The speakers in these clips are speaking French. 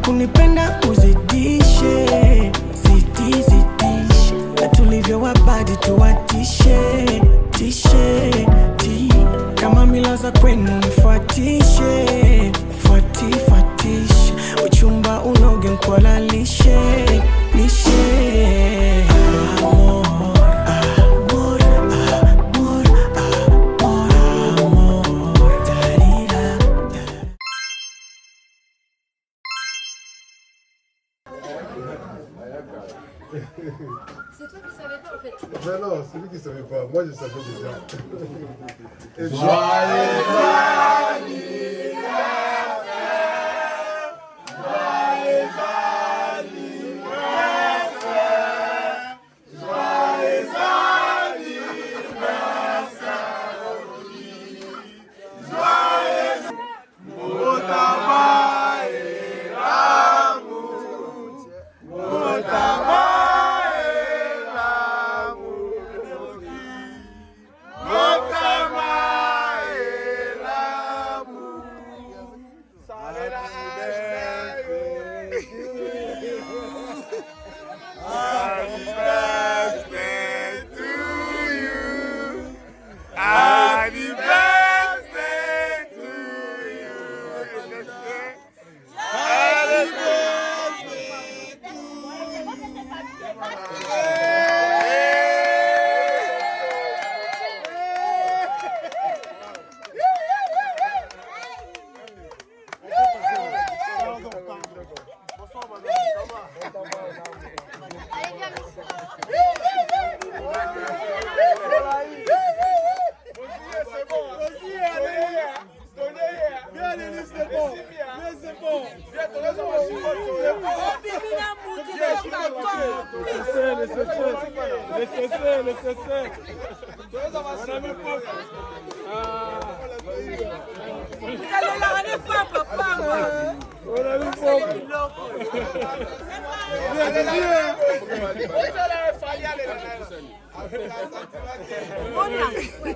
kunipenda uzidishe, zidishe, na tulivyo wabadi tuwatishe, tishe, kama mila za kwenu nifuatishe, fuatishe, uchumba unoge nkwalalishe, lishe. C'est toi qui savais pas en fait. Ben non, c'est lui qui savait pas. Moi je savais déjà. Joyeux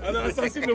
Alors sensible de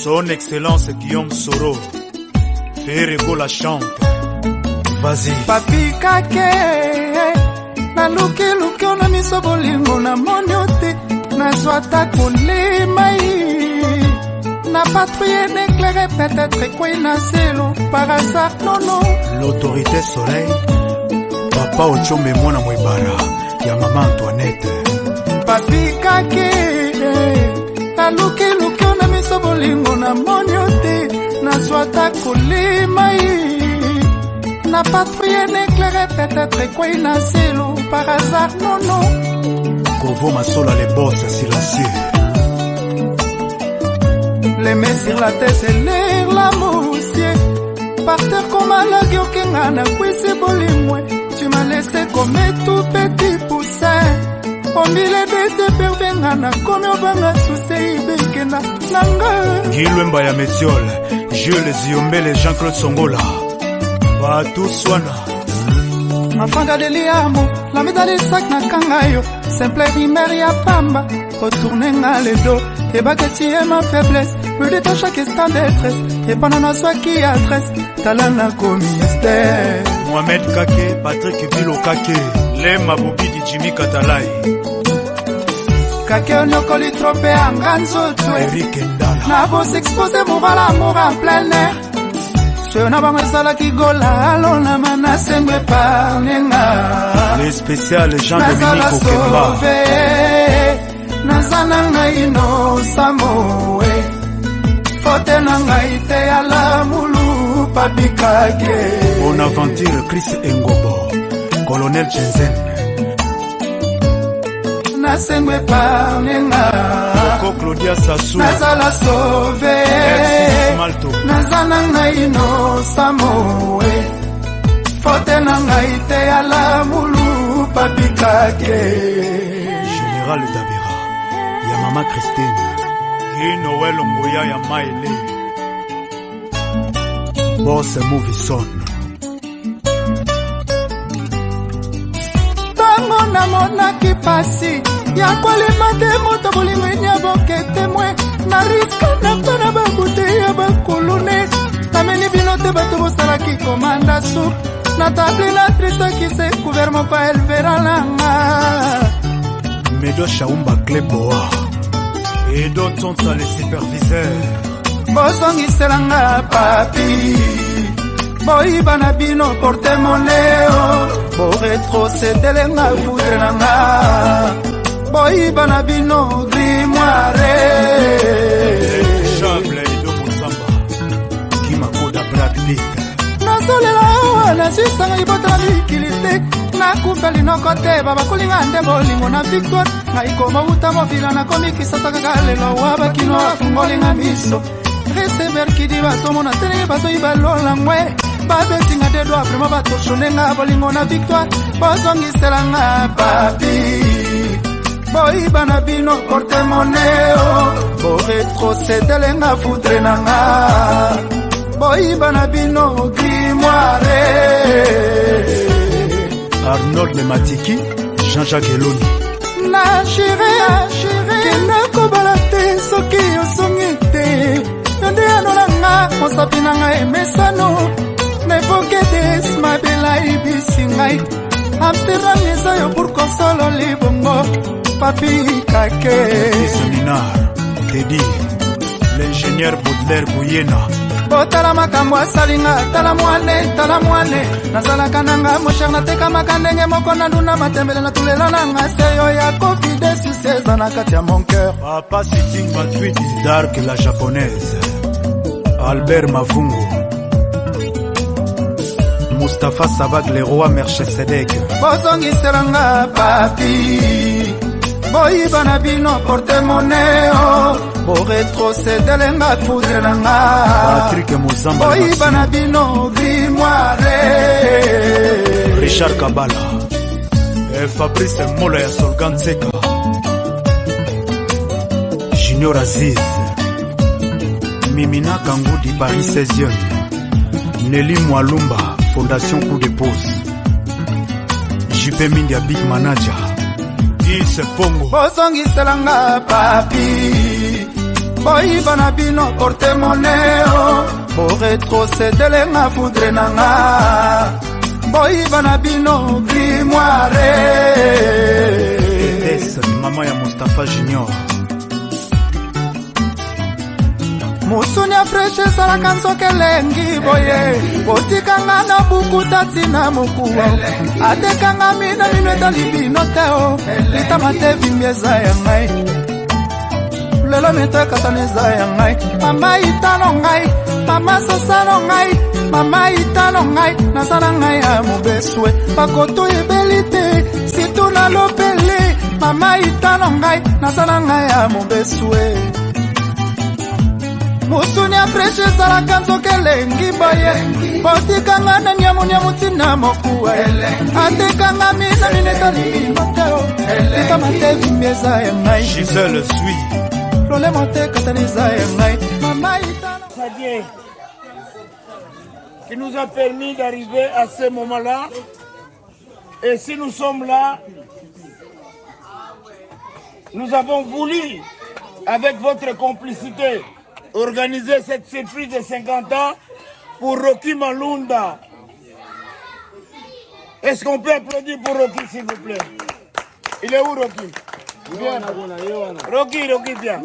Son Excellence Guillaume Soro, Ferrego la chante. Vas-y. Papi kake, na luki on a miso bolingo na monyote. nazwata kolemai na patrouille n'éclairait peut-être quoi na zelo par hasard non. L'autorité soleil papa ochombe mwana mwibara ya mama Antoinette papi kake aluki na miso bolingo na monyote nazwata kolemai na patrouille n'éclairait peut-être quoi na zelo par hasard non. Kovo masola les boss silencieux. Les mains sur la tête et l'air la moussier. Par terre comme à la gueule qui n'a pas bolimoué. Tu m'as laissé comme un tout petit poussin. Au milieu de tes pervers, comme au banga sous ses békena. Guillemba ya Métiol, Jules Ziombele, Jean-Claude Songola. Va tout soina. Mafanga de liamo, la médaille sac na kangayo. Simple rimeri ya pamba, retourner à le dos. Et bah que tu es ma faiblesse, me détache chaque instant détresse. Et pendant la soie qui adresse, talana comme mystère. Mohamed Kake, Patrick Bilo Kake, Lema Bobi di Jimmy Katalai. Kake onokoli trompé en ganzo tue. Eric Ndala. Na beau s'exposer moral amour en plein air. Je n'ai pas sala qui gola, allons la menace me parlenga. Les spéciales Jean-Dominique Okemba. Nazana ngai no samoe fote na ngai te ala mulu papikage. Bon aventure Chris Engobo, Colonel Jensen. Nasengwe parlenga. Coco Claudia Sassou. Nazala sauve. Nazana ngai no samoe fote na ngai te ala mulu papikage. Général Dabira. Ya Mama Christine Guy Noël Mboya ya Maele Boss Movison Tango na mona ki pasi ya kwalima te moto bolingo nya boke témoin na riska na pana babute ya bakulune ameni bino te bato bosala ki komanda soup na table la triste qui s'est couvert mon pas elle verra langa Medo Shaumba Kleboa et d'autres sont les superviseurs. Bosongi selanga papi Boy banabino porte moneo Bo retroceder nga foudre nanga Boy banabino grimoire Chable Ido Moussamba Kimakoda Brad Pitt Nasolela wana sisanga ibota likilite nakufeli nokote baba kulinga nde bolingo na victoire naikoma uta mobila na komikisa taka lelo waba kino afungolinga miso receber kidi batomona tene bato ibalola ngwe babetinga de doa vraiment batoshonenga bolingo na victoire bozongiselanga papi boy bana bino porte moneo bo retroceder nga foudre nanga boy bana bino grimoire Arnold Lematiki, Jean-Jacques Eloni. Na chérie, kena kobala te soki osongi te. Yonde anolanga, osapinanga emesano. Nevoke des mabela ibisi ngai. Amsterdam eza yo pour konsolo libongo. Papi kake. Seminar, Teddy, l'ingénieur Baudelaire Bouyena. Botala makambo asalinga tala mwane nazalaka nanga mosher nateka makandenge moko na nduna matembele na tulela nanga seyo ya covid suseza na kati ya mon cœur Papa sitting gratuit Dark la japonaise Albert Mavungo Mustapha Savag le roi Merchesedek bozongiselanga papi boyi bana bino porte moneo bo retroceder nga poudre nanga Patrick Mozamba boyi bana bino grimoire Richard Kabala et Fabrice Mola ya Solgan Seka Junior Aziz Mimina Kangoudi Paris 16e Nelly Mwalumba Fondation Coup de Pose JP Mindia Big Manager Ise Pongo bozongiselanga papi boyi bana bino porte moneo bo retroceder nga foudre nanga boyi bana bino grimoire Alice, maman ya Mustapha Junior. musuni ya fresh esalaka nzoka elengi boye botikanga na bukuta ntina mokuwa atekanga mina mino etalibino te o litama te vimbi eza ya ngai lelo mito ekatana eza ya ngai mama itano ngai mama sasano ngai mama itano ngai nazala ngai ya mobeswe bakoto ebeli te situ na lopele mama itano ngai nazala ngai ya mobeswe musuni ya fresh ezalaka nzoka elengi boye botikanga na nyamunyamu ntina mokuwa atekanga mina mino etalibino te o litama te vimbi eza ya ngai Gisèle Sui. lolemo te katana eza ya ngai mama itano Sadie, qui nous a permis d'arriver à ce moment-là. Et si nous sommes là, nous avons voulu, avec votre complicité, organiser cette surprise de 50 ans pour Rocky Malunda. Est-ce qu'on peut applaudir pour Rocky, s'il vous plaît? Il est où, Rocky? Viens. Rocky, viens.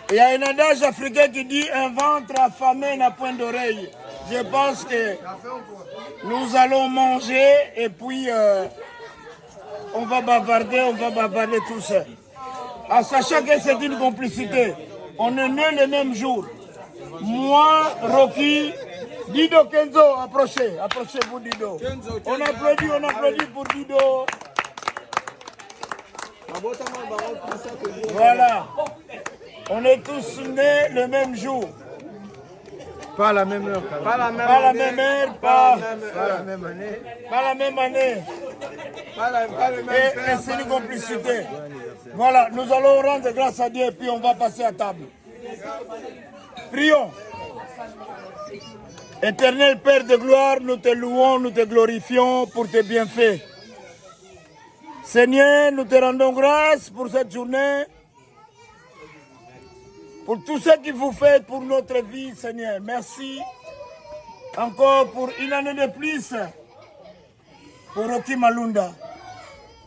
Il y a un adage africain qui dit un ventre affamé n'a point d'oreille. Je pense que nous allons manger et puis on va bavarder tous. En sachant que c'est une complicité. On est nés le même jour. Moi, Rocky, Dido Kenzo, approchez-vous Dido. On applaudit pour Dido. Voilà. On est tous nés le même jour. Pas à la même heure. Pas la même heure, pas la même année. Pas la même année. Pas le même Et c'est une complicité. Voilà, nous allons rendre grâce à Dieu et puis on va passer à table. Prions. Éternel Père de gloire, nous te louons, nous te glorifions pour tes bienfaits. Seigneur, nous te rendons grâce pour cette journée, pour tout ce que vous faites pour notre vie, Seigneur. Merci encore pour une année de plus pour Rocky Malunda.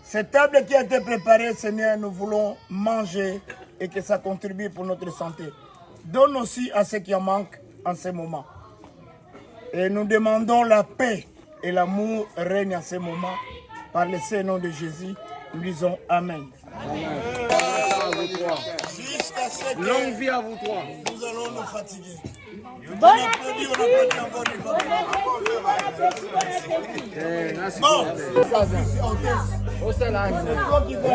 Cette table qui a été préparée, Seigneur, nous voulons manger et que ça contribue pour notre santé. Donne aussi à ceux qui en manquent en ce moment. Et nous demandons la paix et l'amour règne à ce moment. Par le Saint-Nom de Jésus, nous disons Amen. Jusqu'à ce que Longue vie à vous trois. nous allons nous fatiguer. On applaudit encore une fois. Bon, c'est toi qui vas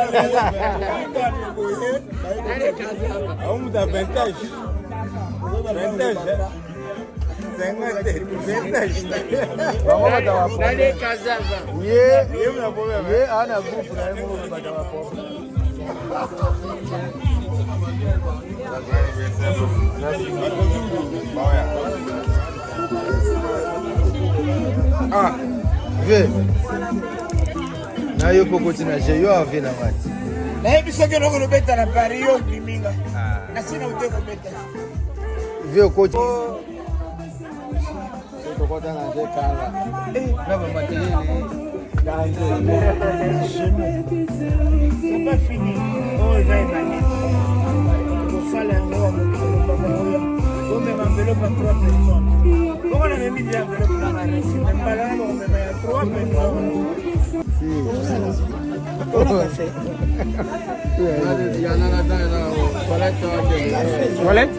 Ah, ve. Na yo pokotina je yo ave na mati. na biso ke noko lobeta na Paris yo biminga. Na sina ute ko beta. Ve okoti. Tokota na je kala. Na ba mateli. C'est pas fini. Oh, il va y aller. Il faut faire un on met l'enveloppe à 3 personnes. Pourquoi on a mis l'enveloppe dans la réussite? Même pas là, on met à 3 personnes. On a pas fait. Toilette?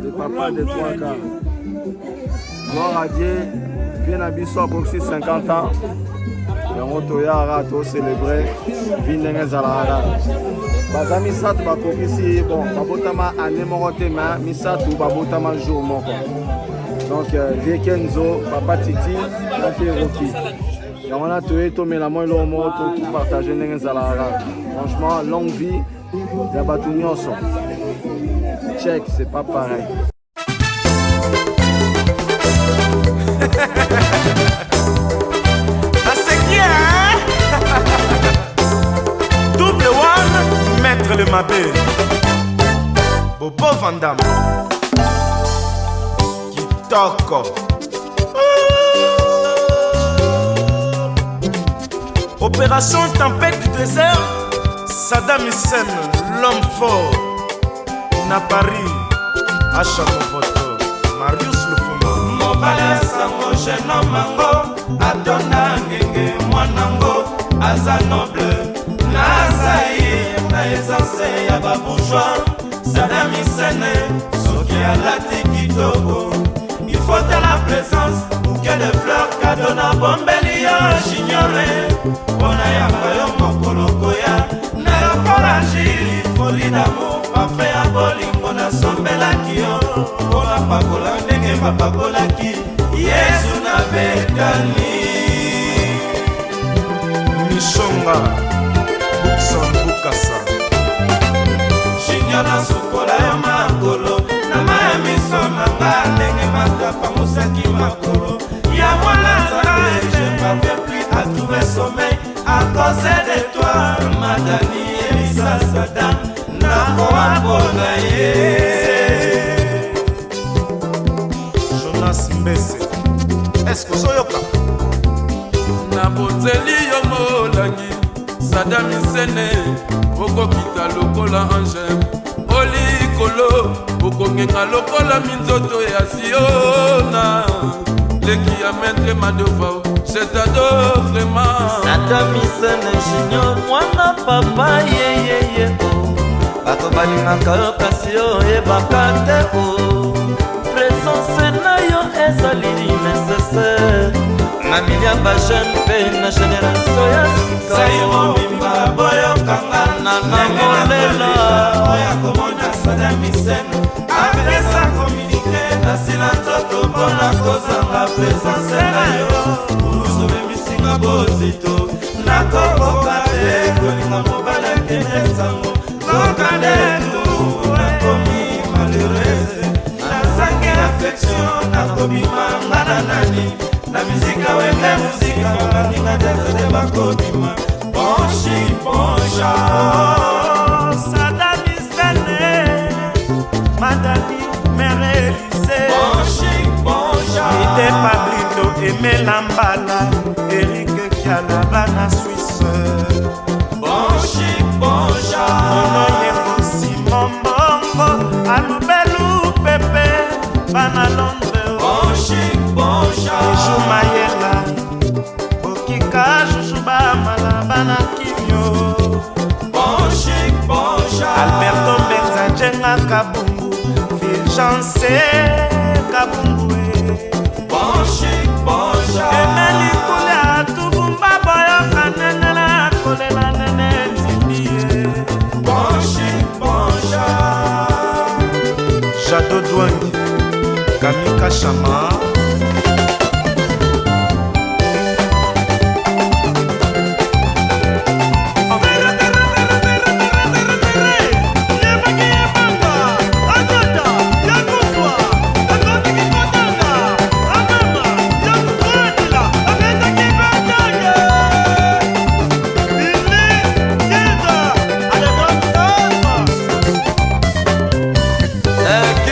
Le papa de 3 quarts. Gloire à Dieu. Bien à Bissau pour 50 ans. yango toyaka tocelebre vi ndenge ezalaka baza misato bakokisi bon babotama ane moko te ma misato babotama jour moko donc vie Kenzo papa Titi na vie Rocky yango na toye tomela mo eloko moko topartage ndenge ezalaka franchement longue vie ya bato nyonso check c'est pas pareil. Double one, maître le mabé. Bobo Vandam Kitoko Opération Tempête du désert, Saddam Hussein, l'homme fort, na Paris, Achamovoto, Marius Lufuma. Mobala sango jeune mango, Adona ngenge mwanango, Aza noble, Nazaï, na essence ya babourgeois, Saddam Hussein, soki alati kitoko. Il faut de la présence, bouquet de fleurs, cadeau na bombeli j'ignorais. Ona yamba yo mokoloko ya na yokola jili folie d'amour parfait ya bolingo na sombelaki yo mpona pakola ndenge bapakolaki Yesu na Betani Mishonga Buksan Bukasa Junior na sukola ya makolo na maya miso nanga ndenge makapa mosaki makolo ya mwana nzambe je m'avais pris à trouver sommeil à cause de toi, Madani Elisa Saddam, Nako Abonaye. Jonas Mbese, est-ce que soyoka? Naboteli yo molangi, Saddam Hussein, okokita lokola ange, olikolo, okongenga lokola minzoto ya Siona, leki ya maître Madova. Je t'adore vraiment. Saddam Hussein Junior, mwana papa yeyeye o. Bato balingaka yo kasi yo yebaka te o. Présence na yo ezali nécessaire. Na milia ba jeune pe na génération ya sika. Sayo mimba boyokanga na namolela. Oya komona Saddam Hussein. Apesa communiqué na sila nzoto mpona kozanga présence na yo. Bozito nakokoka te kolinga mobala kende sango kokande tu nakomi malheureuse nazangi affection nakobima ngana nani na mizika wenge muzika baninga desede bakobima bonchi boncha Saddam Hussein Madani Mere Elise bonchi boncha Ide Pablito Emela Mbala Eric Kialaba na Suisse Bonchi boncha Nono Yengo Simon Bongo Alubelu Pepe Bana Londres Bonchi boncha Bijou Mayela Okika Jujuba Malabana Kimyo Bonchi boncha Alberto Benza Jenga Kabungu Fulgence Kabungu Bonchi boncha Emeli Kula Tubumba Boyoka Nenela Kolela Nene Tibie Bonchi boncha Jado Douangi Kamika Chama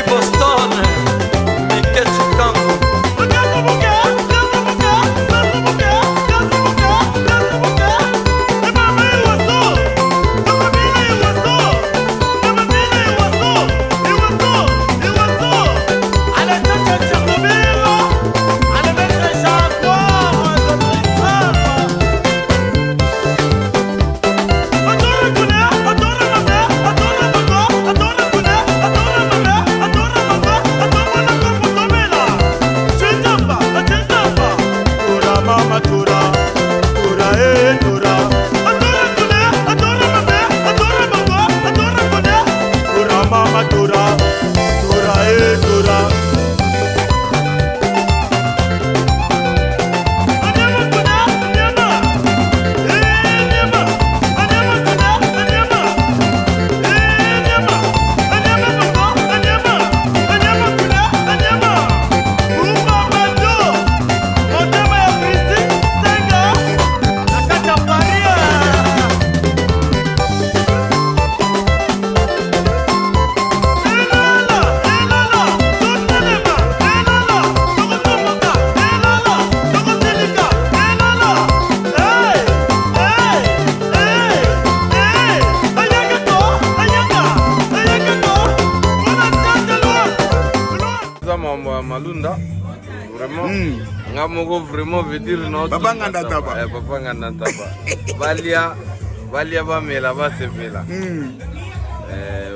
Boston, Mike Chicago. eza malunda vraiment nga moko vraiment veut dire non papa nganda taba papa nganda taba balia bamela basepela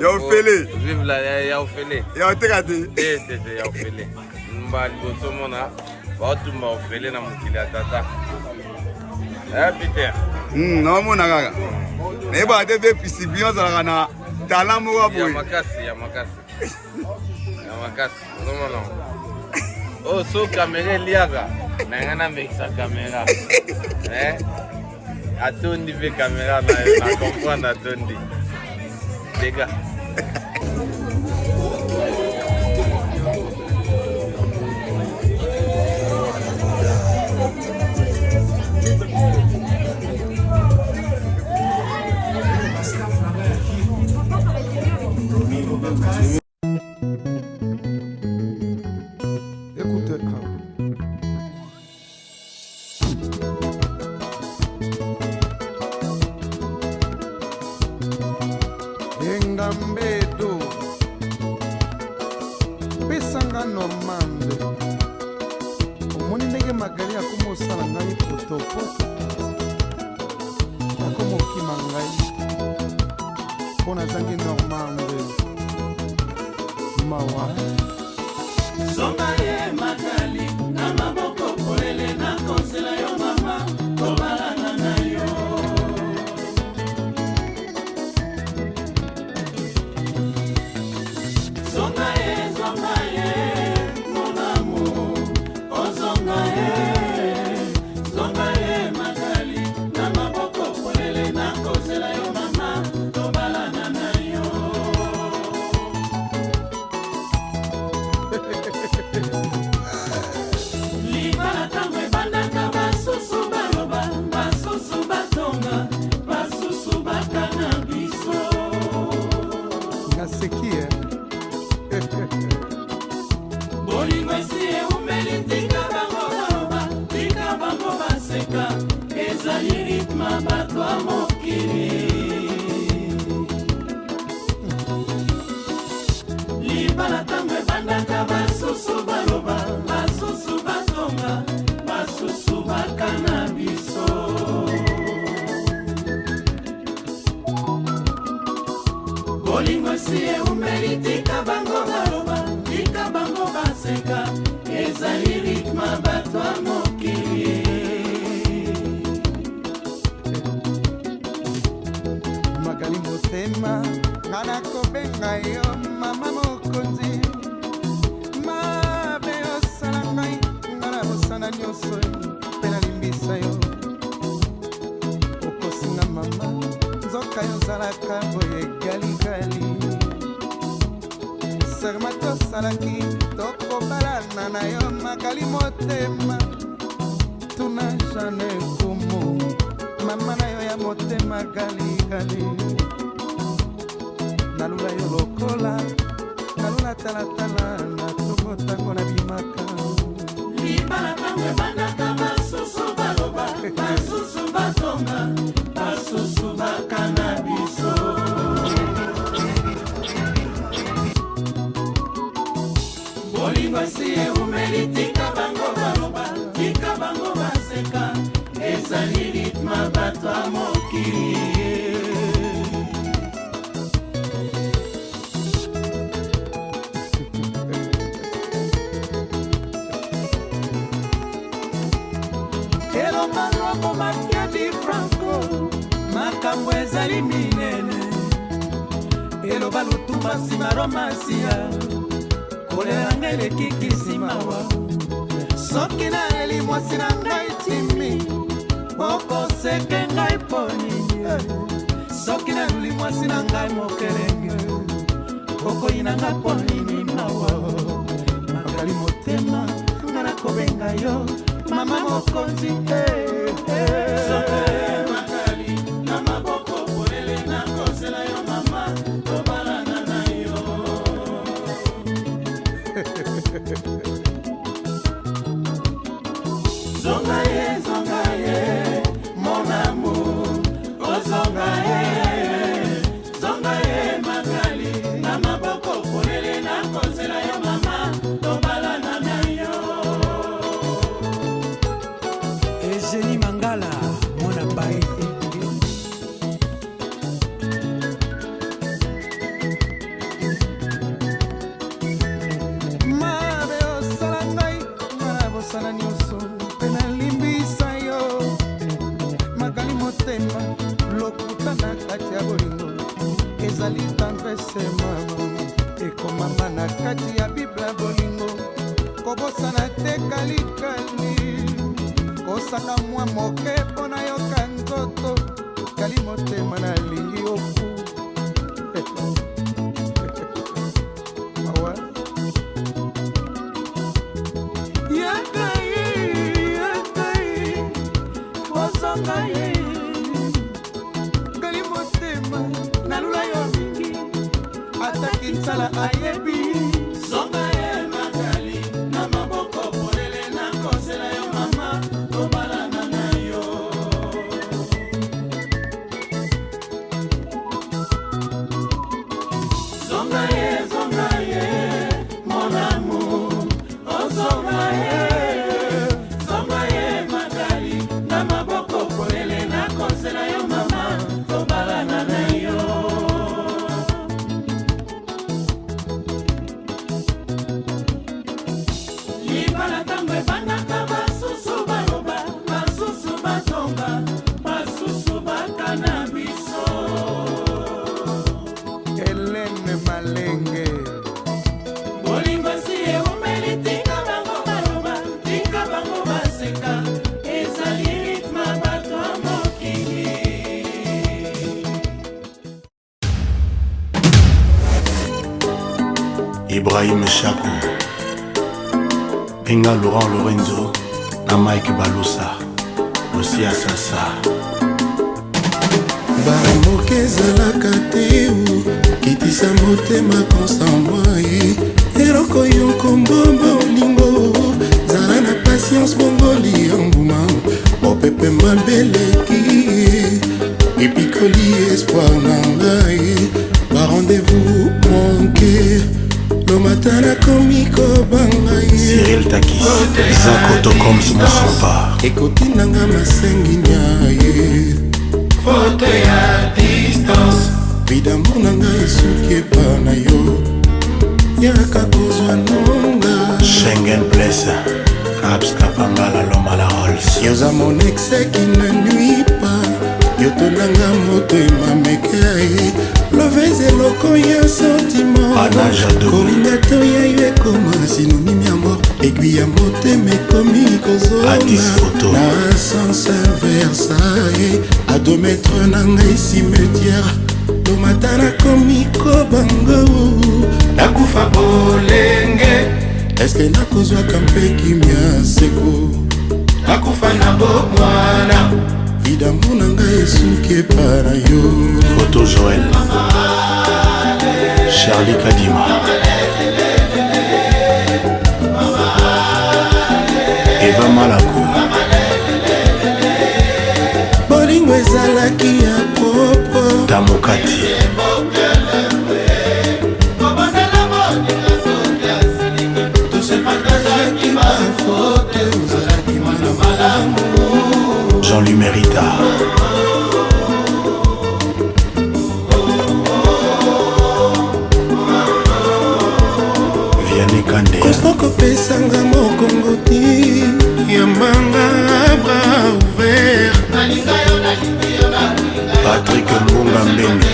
ya ofele vive la ya ofele ya otekate ya ofele mba liboso mona baotumba ofele na mokili ya tata Peter naomona kaka nayeba ate mpe pisibi ozalaka na talent moko boye ya makasi ozomona oh so kamera eliaka nanga namekisa kamera atondi mpe kamera na comprendre atondi dega Engambedo pesanga normande omoni ndenge Magali akomosala ngai potopoto akomokima ngai mpo nazangi normande mawa zonga ye Magali na maboko polele na konsela yo mama kobalana na yo zonga ye mon amour oh zonga ye Magali na maboko polele na konsela yo mama kobalana na yo libala tango ebandaka basusu baloba basusu batonga basusu bakana biso naseki bolingo esi eumeli tika bango baloba tika bango baseka ezali ritma bato ya mokili libala tango ebandaka basusu baloba basusu batonga basusu bakana biso bolingo esi eumeli tika bango baloba tika bango baseka ezali ritma bato ya mokili Magali motema nga nakobenga yo mama mokonzi mabe osala ngai nga na bosana nyonso mpe nalimbisa yo okosinga mama nzoka yo ozalaka boye galigali serma tosalaki tokobalana na yo Magali motema tuna jane kumu mama na yo ya motema galigali nalula yo lokola nalula talatala na tokotango na bimaka libala tango ebandaka basusu baloba basusu batonga basusu bakana biso bolingo esi eumeli tika bango baloba tika bango baseka ezali ritma bato ya mokili elonga lwako Makiadi Franco makambo ezali minene eloba lutumba nsima romansia kolela ngai elekiki mawa soki naleli mwasi na ngai timi okoseke ngai poni soki naluli mwasi na ngai mokelenge okoyinanga ponini mawa Magali motema nga nakobenga yo mama mokonzi Magali na maboko polele na kosela yo mama tobalana na yo zonga ye mon amour oh zonga ye Magali na maboko polele na kosela yo mama tobalana mosala nyonso mpe nalimbisa yo magali motema lokuta na kati ya bolingo ezali tendresse mama ekomama na kati ya bibla bolingo kobosana te kalikali kosaka mwa moke mpo na yoka nzoto kali motema nalingi oku kali motema nalula yo mingi ataki nsala ayebi zonga ye magali na maboko polele na kosela yo mama tobalana na yo zonga ye mon amour oh zonga ye Ibrahim Chako, Benga Laurent Lorenzo, na Mike Balusa, Lucia Sasa. Baramoke ezalaka te kitisa motema konsamwa eroko yo nkombo bolingo zala na patience bongoli yambuma mopepe mabeleki epikoli espoir na ngai ba rendez-vous manqué le matin na komiko bangai Cyril Takis Zako Tokoms Mosomba ekoti nanga masengi nyaye foto ya distance vidamu nanga esuki epa na yo yaka kozwa nonga Schengen Place Caps Kapangala Loma la Rolls yoza mon exe qui ne nuit pas yoto nanga moto emamekei lovez eloko ya sentiment kolinga to ya yo ekoma synonyme ya mort aiguille ya motema ekomi kozona na sens Versailles à 2 mètres na ngai cimetière lomata nakomi kobango nakufa bolenge eske nakozwaka mpe kimia seko nakufa na bomwana vidamu na ngai esuki epa na yo Photo Joël Charlie Kadima Eva Malako bolingo ezalaki ya propre Tamokati Jean-Louis Mérita Vianney Kande Constant kopesanga mokongo ti yambanga bras ouvert Patrick Mbunga Mbembe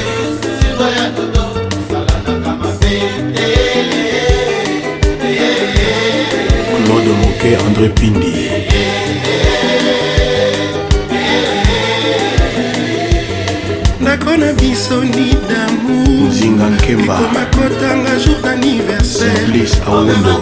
Claude Moquet André Pindi nakona bisoni d'amour Nzinga Nkemba ekomakotanga jour d'anniversaire Simplice Awundo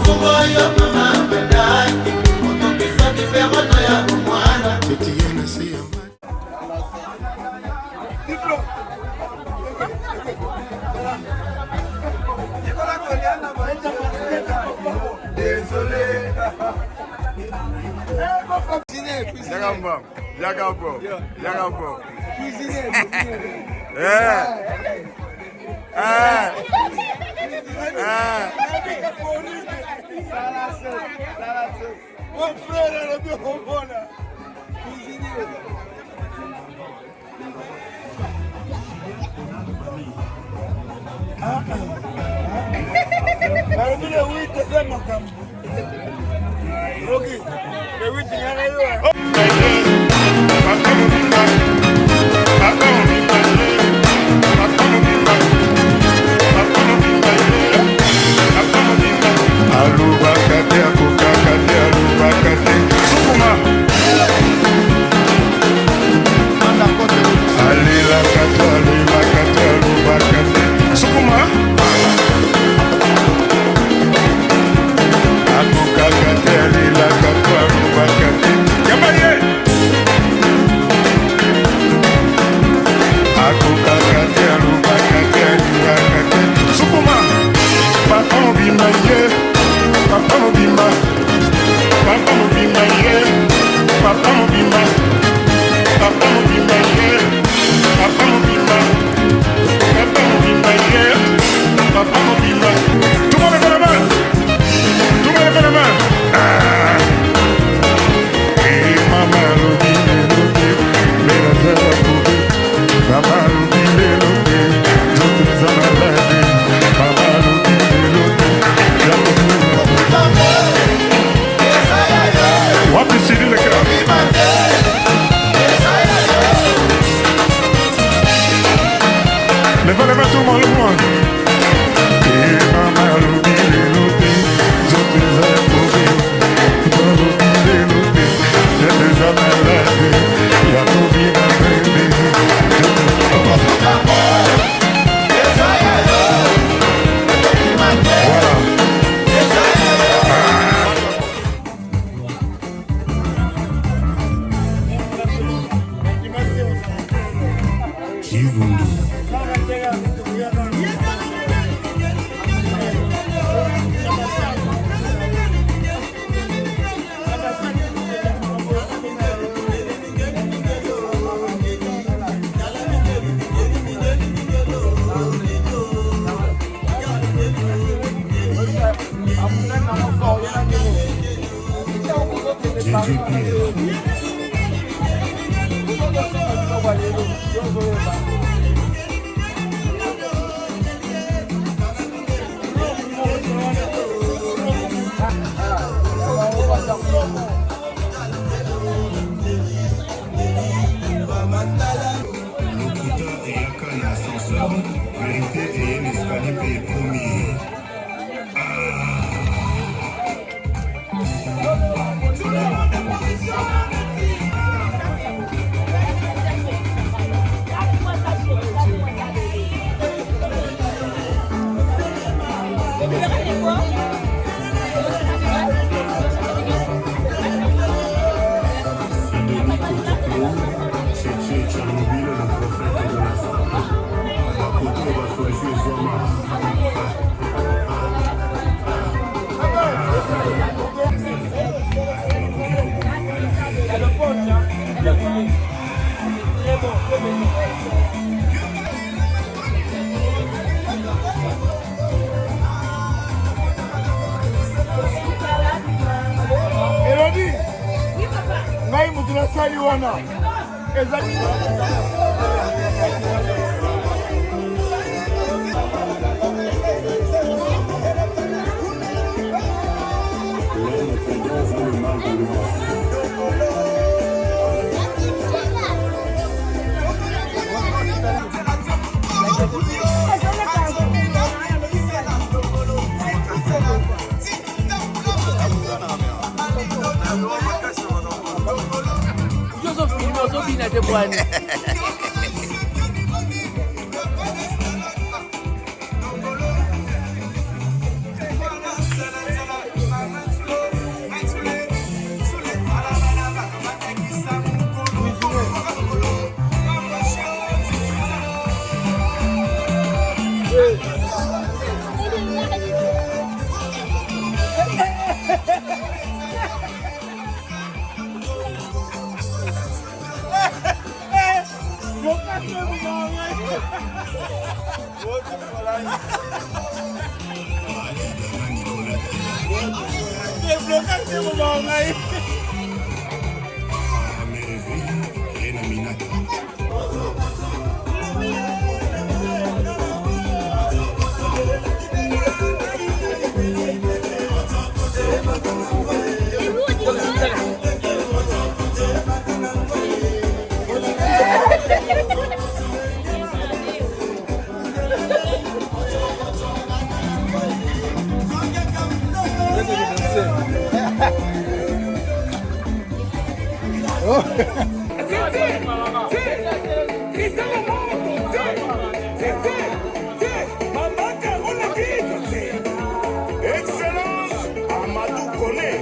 Excellence, Amadou Kone,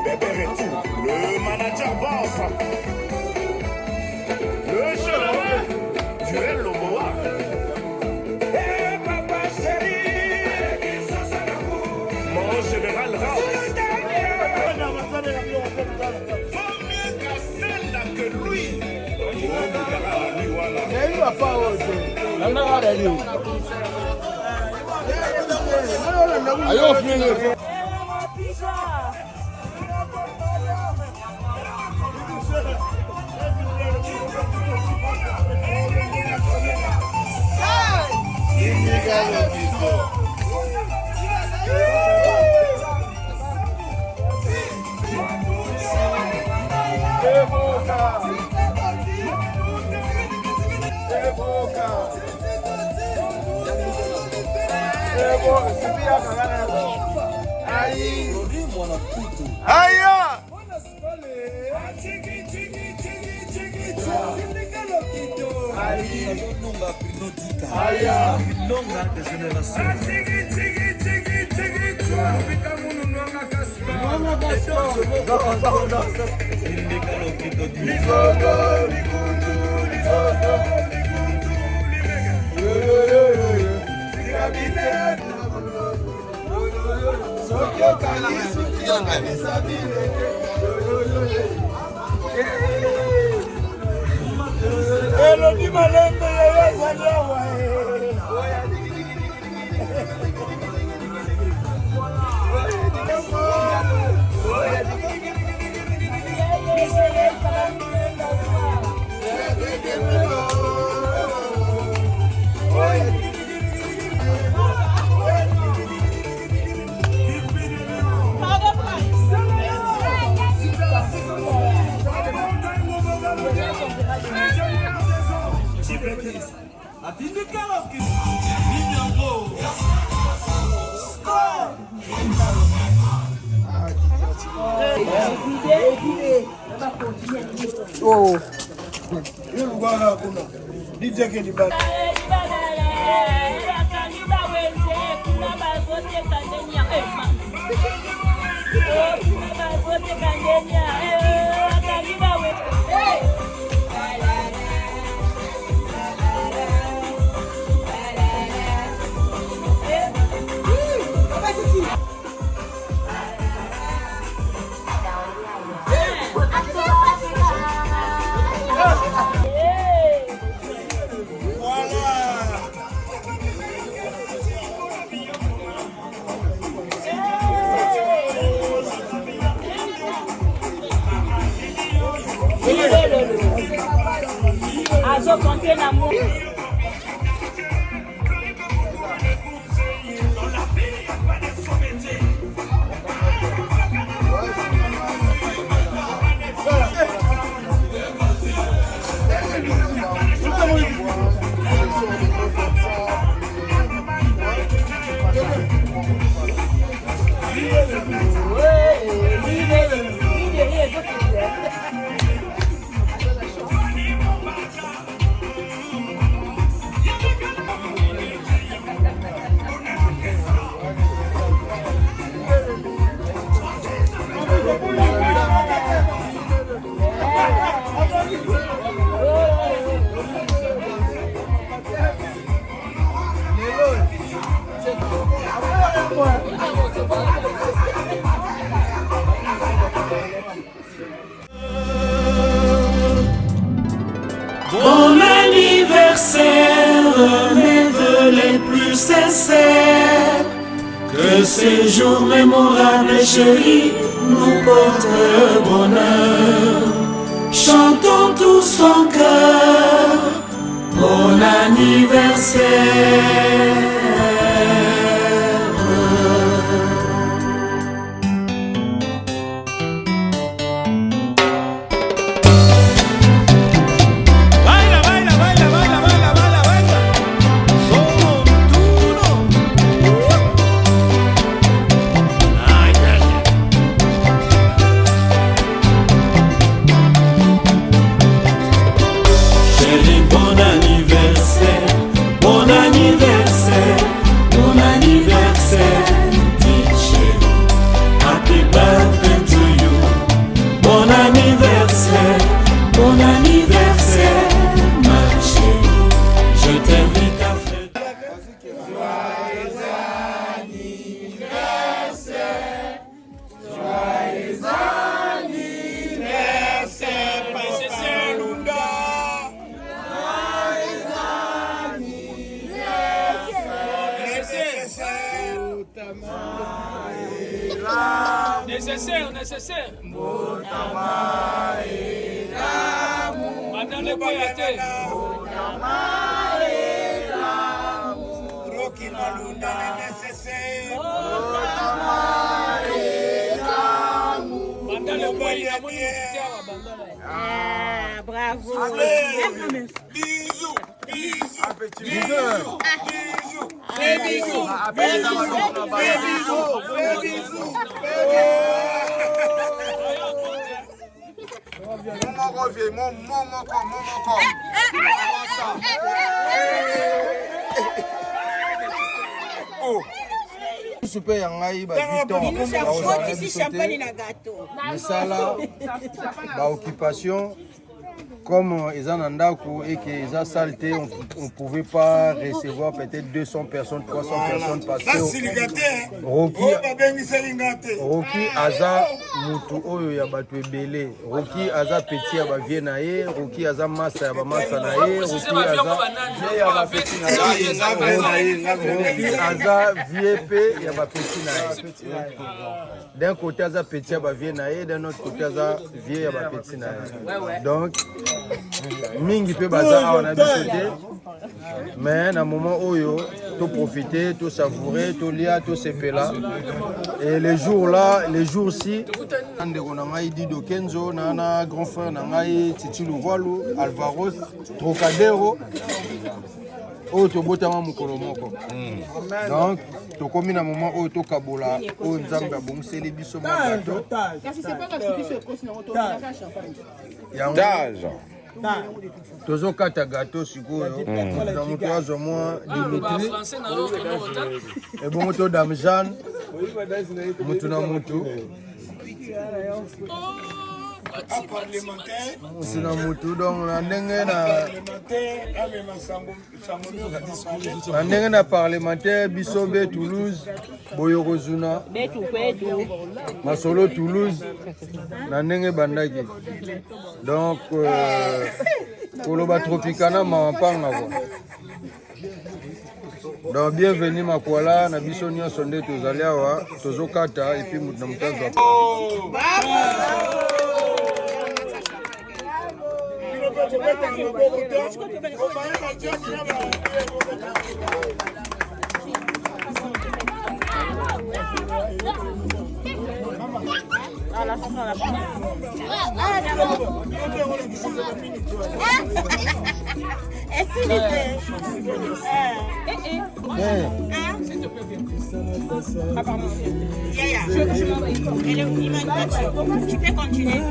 Bébé Retou, le manager boss, le général, Duel Loboa. Hey papa chéri, mon général Raoult. Faut mieux Cassenda que lui. Ayo fini. Aya! Elodie Malembe yazaliwa. Oh. DJ Kelibala. Azo compter l'amour. Bon anniversaire, mes vœux les plus sincères. Que ces jours mémorables, chéris, nous portent bonheur. Chantons tous en cœur, bon anniversaire. nécessaire. Madame le Boyate. Rocky Malunda nécessaire. Madame le Boyate. Ah, bravo. Bisous. Bisous. Bisous. Fais bisous. Soupe ya ngai ba 8 ans. Misala ba occupation comme ils en andako et que ils ont saleté, on pouvait pas recevoir peut-être 200 personnes, 300 personnes parce que Rocky Aza mutu oyo ya batu ebele, Rocky Aza petit ya ba vie na ye, Rocky Aza massa ya ba massa na ye, Rocky Aza vie ya ba petit na ye, Rocky Aza vie pe ya ba petit na ye. D'un côté Aza petit ya ba vie na ye, d'un autre côté Aza vie ya ba petit na ye. Donc mingi pe baza on a bisoté mais na moment oyo to profiter, to savourer, to lia, to sepela et les jours-ci ndeko na ngai Dido Kenzo na grand frère na ngai Titi Luvalu Alvaros Trocadero oyo tobotama mokolo moko donc tokomi na moment oyo tokabola oyo nzambe abongiseli biso bato tozokata gato sikoyo na moto azwa mwa Dimitri ebongo to Damjan mutu na mutu sina mutu donc na ndenge na parlementaire bisobe Toulouse Boyorozuna Masolo Toulouse na ndenge bandaki donc koloba Tropicana mampanga ko donc bienvenue makwala na biso nyonso nde tozali awa tozokata et puis mutu na mutu azwa Tu peux continuer.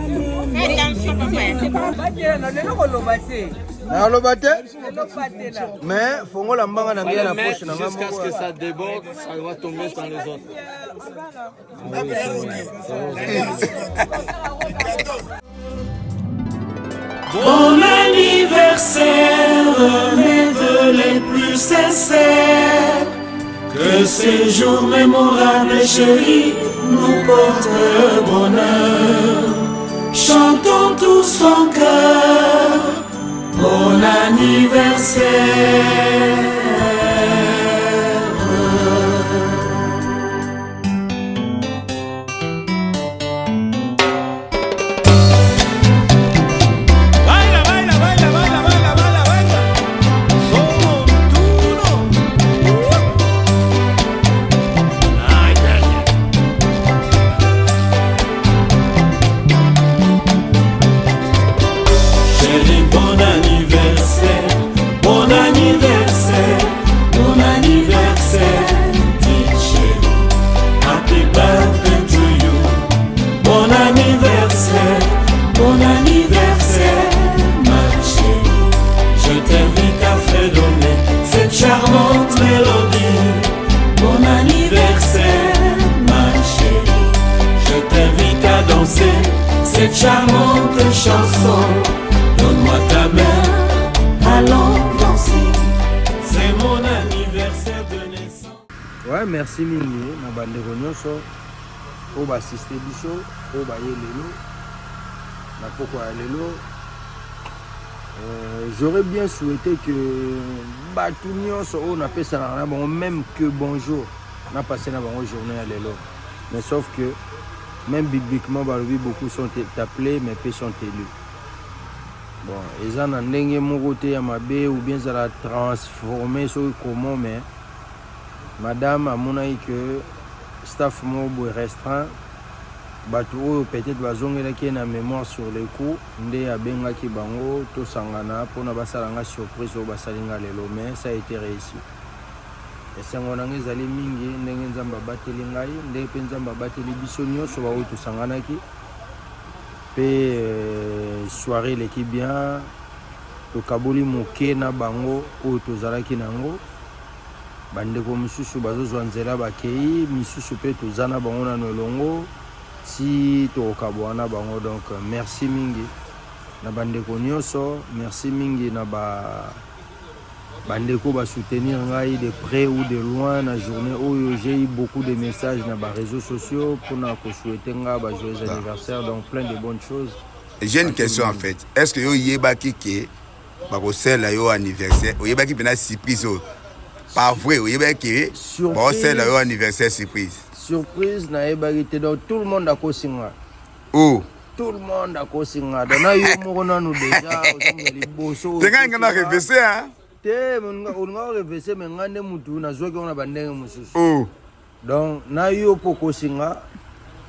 mais fongo la mbanga na bien la poche na maman jusqu'à ce que ça déborde, ça va tomber sur les autres. Bon anniversaire, mes vœux les plus sincères. Que ces jours mémorables, chéris, nous portent bonheur. Chantons tous en cœur. Bon anniversaire. Cette charmante chanson, donne-moi ta main, allons danser. C'est mon anniversaire de naissance. Ouais, merci mingi na bandeko nyonso o ba assiste biso o ba yelelo na poko ya lelo. J'aurais bien souhaité que batu nyonso o na pesa na bon même que bonjour na passé na bango journée ya lelo, mais sauf que même bibliquement, beaucoup sont appelés, mais peu sont élus. Bon, ils ont un dengue moroté à ma baie ou bien ça l'a transformé sur comment, mais madame a mon avis que staff mobile restreint, peut-être bazongela qui na mémoire sur les coups, ndé a benga ki bango to sangana pour na basalanga surprise au basalinga lelo, mais ça a été réussi. Et c'est mon ami zali mingi ndenge nzamba bateli ngai ndenge pe nzamba bateli biso nyonso ba to sangana ki. Soirée l'équipe bien to kaboli moke na bango o to zalaki nango bande ko misusu bazo nzela bakei misusu pe to zana bango na nolongo si to kabwana bango. Donc merci mingi na bande ko nyonso, merci mingi na bande ko ba soutenir ngai de près ou de loin na journée où j'ai eu beaucoup de messages dans les réseaux sociaux pour na ko souhaiter nga ba joyeux anniversaire, donc plein de bonnes choses. J'ai une question en fait. Est-ce que yo yebaki ke ba ko célébrer yo anniversaire, yo yebaki pena surprise pas vrai, yo yebaki ba ko célébrer yo anniversaire surprise. Surprise na yebaki te, donc tout le monde a kosinga. Oh, tout le monde a kosinga. Donc na yo moko nanu déjà au liboso. Tenga ngana revese hein. On va reverser mais ngande mutu na zoki on a bandenge mususu. Oh. Donc na yo poko singa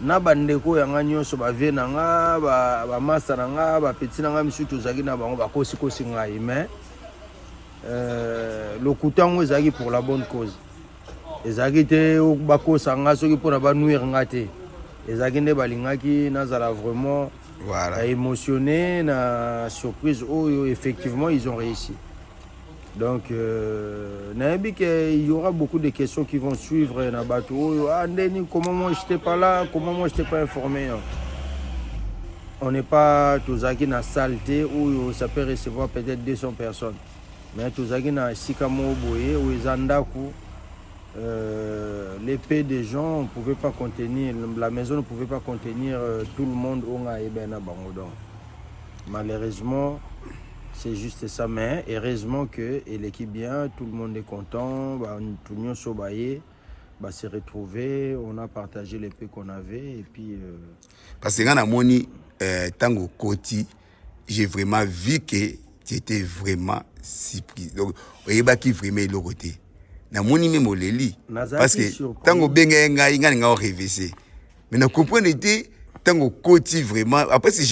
na bandeko ya nganyo so ba vie na nga ba master na nga ba petit na nga misutu zaki na bango ba kosi kosinga mais le kutango zaki pour la bonne cause. Ezaki te ba kosanga soki pour na ba nuire ngate. Ezaki ne balingaki na zala vraiment voilà émotionné na surprise oh effectivement ils ont réussi. Donc, il y aura beaucoup de questions qui vont suivre. Comment moi je n'étais pas là, comment moi je n'étais pas informé. On n'est pas tous à la saleté où ça peut recevoir peut-être 200 personnes. Mais tous à la Sikamo Boye, où ils ont l'épée des gens, on ne pouvait pas contenir, la maison ne pouvait pas contenir tout le monde. Malheureusement, c'est juste ça, mais heureusement que l'équipe bien, tout le monde est content, tout le monde s'est retrouvé, on a partagé les paix qu'on avait et puis. Parce que quand on a tango Koti, j'ai vraiment vu que tu étais vraiment surpris. Donc, on y a qui vraiment le côté. Na moni même oleli. Parce que tango benga nga révisé. Mais na comprendre était tango Koti vraiment. Après si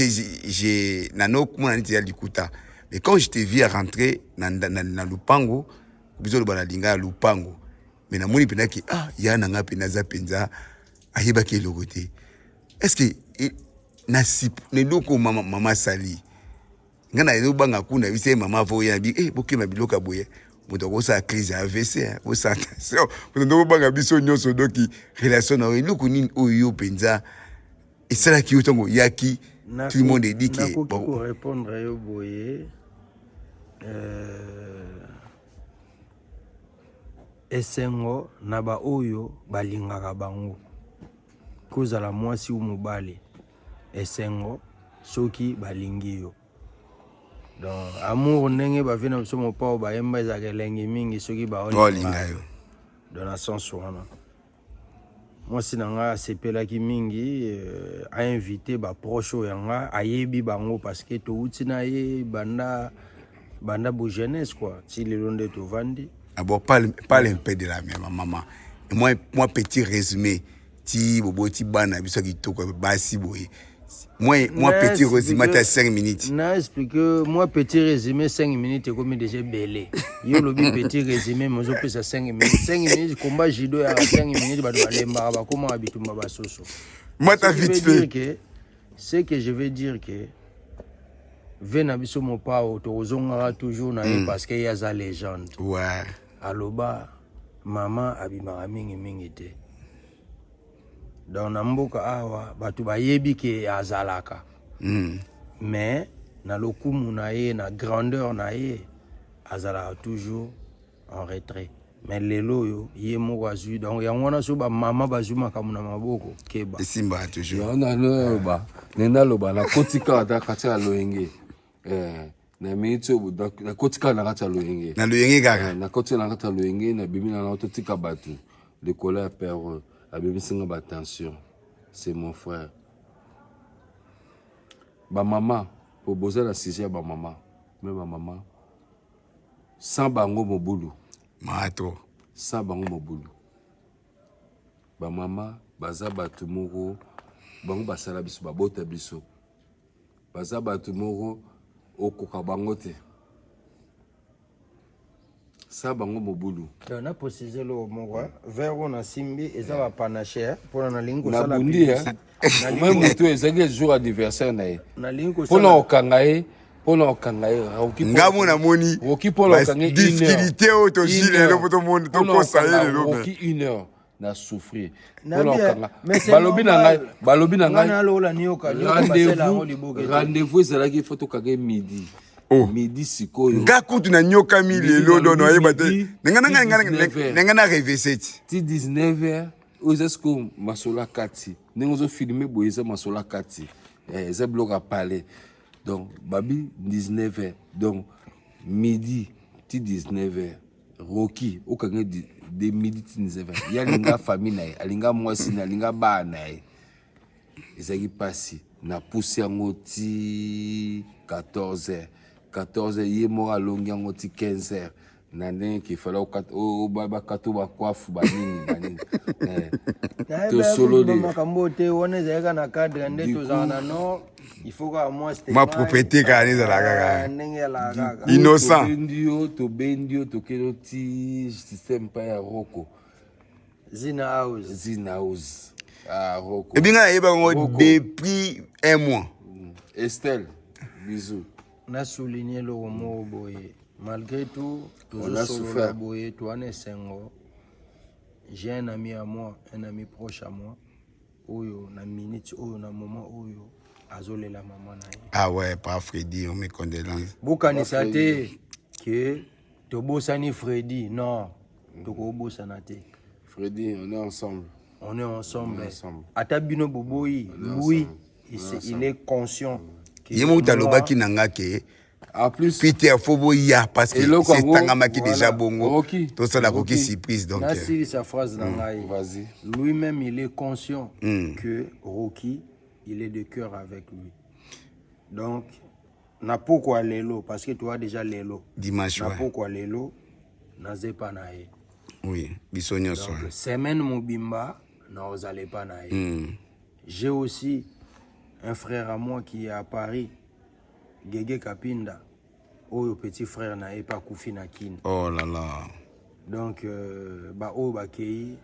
j'ai nano comment on dit à l'ikuta. Et quand je t'ai vu rentrer dans Lupango, je suis allé à Lupango. Mais je me suis dit, il y a un penza penza, il y a un côté. Est-ce que maman sali? Il y a un banga kuna, il y a un maman voya, il y a un biloka boye. Il y a une crise AVC, il y a une banga biso nyoso doki relation na luku ni oyo penza. Et c'est là qui est au yaki. Tout le monde dit que pour répondre à Yoboye, esengo naba oyo balingaka bango kozala mwasi ou mobali esengo soki balingi yo. Donc amour ndenge bavie na biso mopao bayemba ezaka elengi mingi soki baolinga yo dans la sens wana. Moi si nanga asepelaki mingi a invité ba proche yanga ayebi bango parce que to utina ye banda bo jeunesse quoi si le long de to vandi. D'abord parle un peu de la même maman. Et moi petit résumé ti boboti bana biso ki to ko basi boye. Moi petit résumé ta 5 minutes. Na explique moi petit résumé 5 minutes comme déjà belé. Yo lobi petit résumé mozo pesa 5 minutes. 5 minutes combat judo ya 5 minutes ba lemba ba comment habitumba ba soso. Moi ta vite fait. C'est que je veux dire que Vena biso mo pa autozonga toujours na parce qu'il y a sa légende. Ouais. Aloba maman abimaka mingi te. Dans namboka awa batu bayebi ke azalaka. Mais na lokumu na ye na grandeur na ye azalaka toujours en retrait. Mais lelo yo ye moko azui donc yangona so ba mama bazuma kamuna maboko keba. Simba toujours. Na loba nenda loba la kotika ata katia loyenge. Na minute na kotika na katia loyenge. Na loyenge kaka. Na kotika na katia loyenge na bimi na ototika batu. Le colère père a bimi singa ba tension. c'est mon frère. Ma maman, pour bosser la sujet, ma maman, mais ma maman, sans bango mobulu. Mato. Sans bango mobulu. Ma maman, baza batumuro, bango basala biso, babota biso. Baza batumuro, okoka bangote. Sans bango mobulu. On a précisé le mot, vers on a simbi et ça va panacher pour la lingue. Na bundi même mutu ezali jour anniversaire na ye. Pona okangaye, ngamu na moni. Roki pona okangaye difficulté auto jile le poto monde to kosa ye le Roki 1 heure na souffrir. Pona okanga. Balobi na ngai. Rendez-vous ezalaki photo kage midi. Oh. Midi sikoyo. Nga kutu na nyoka mi lelo dono yeba te. Nga na rêver set. Ti 19h, ozesko masola kati. Nengozo filmer boyeza masola kati. Eza bloc à parler. Donc babi 19h. Donc midi ti 19h. Roki okange de midi ti 19h. Ya linga famille na ye, alinga mwasi na linga ba na ye. Ezaki pasi na pousse yango ti 14h. 14h, il mort à longue en 15h. Nandé qui fallait au baba kato ba kwafu ba nini. To solo de on est na cadre ndé to zana non, il faut que moi ma propriété ka ni za la gaga. Innocent. To bendio to kelo ti système pa ya roko. Zina house. Ah roko. Et bien yeba ngo depuis 1 mois. Estelle, bisous. On a souligné le mot boye. Malgré tout, on a souffert. Boye, toi, j'ai un ami à moi, un ami proche à moi. Oyo, na minute, oyo, na moment, oyo, azole la maman na. Ah ouais, pas Freddy, on me condoléances. Bokani sate que to bosani Freddy, non, to ko bosana te. Freddy, on est ensemble. On est ensemble. Atabino Boboyi, Louis, il est conscient. Yemo taloba ki nanga ke en plus Peter Fobo ya parce que c'est tangama qui déjà bongo tout ça la roki surprise donc c'est sa phrase nangai vas-y lui-même il est conscient que Rocky il est de cœur avec lui donc na pourquoi lelo parce que toi déjà lelo dimanche na pourquoi lelo na zepa nae oui bisonyo so semaine mobimba na ozale pa nae j'ai aussi un frère à moi qui est à Paris, Gege Kapinda, au petit frère n'a pas Koufi Nakin. Oh là là. Donc, au Bakei,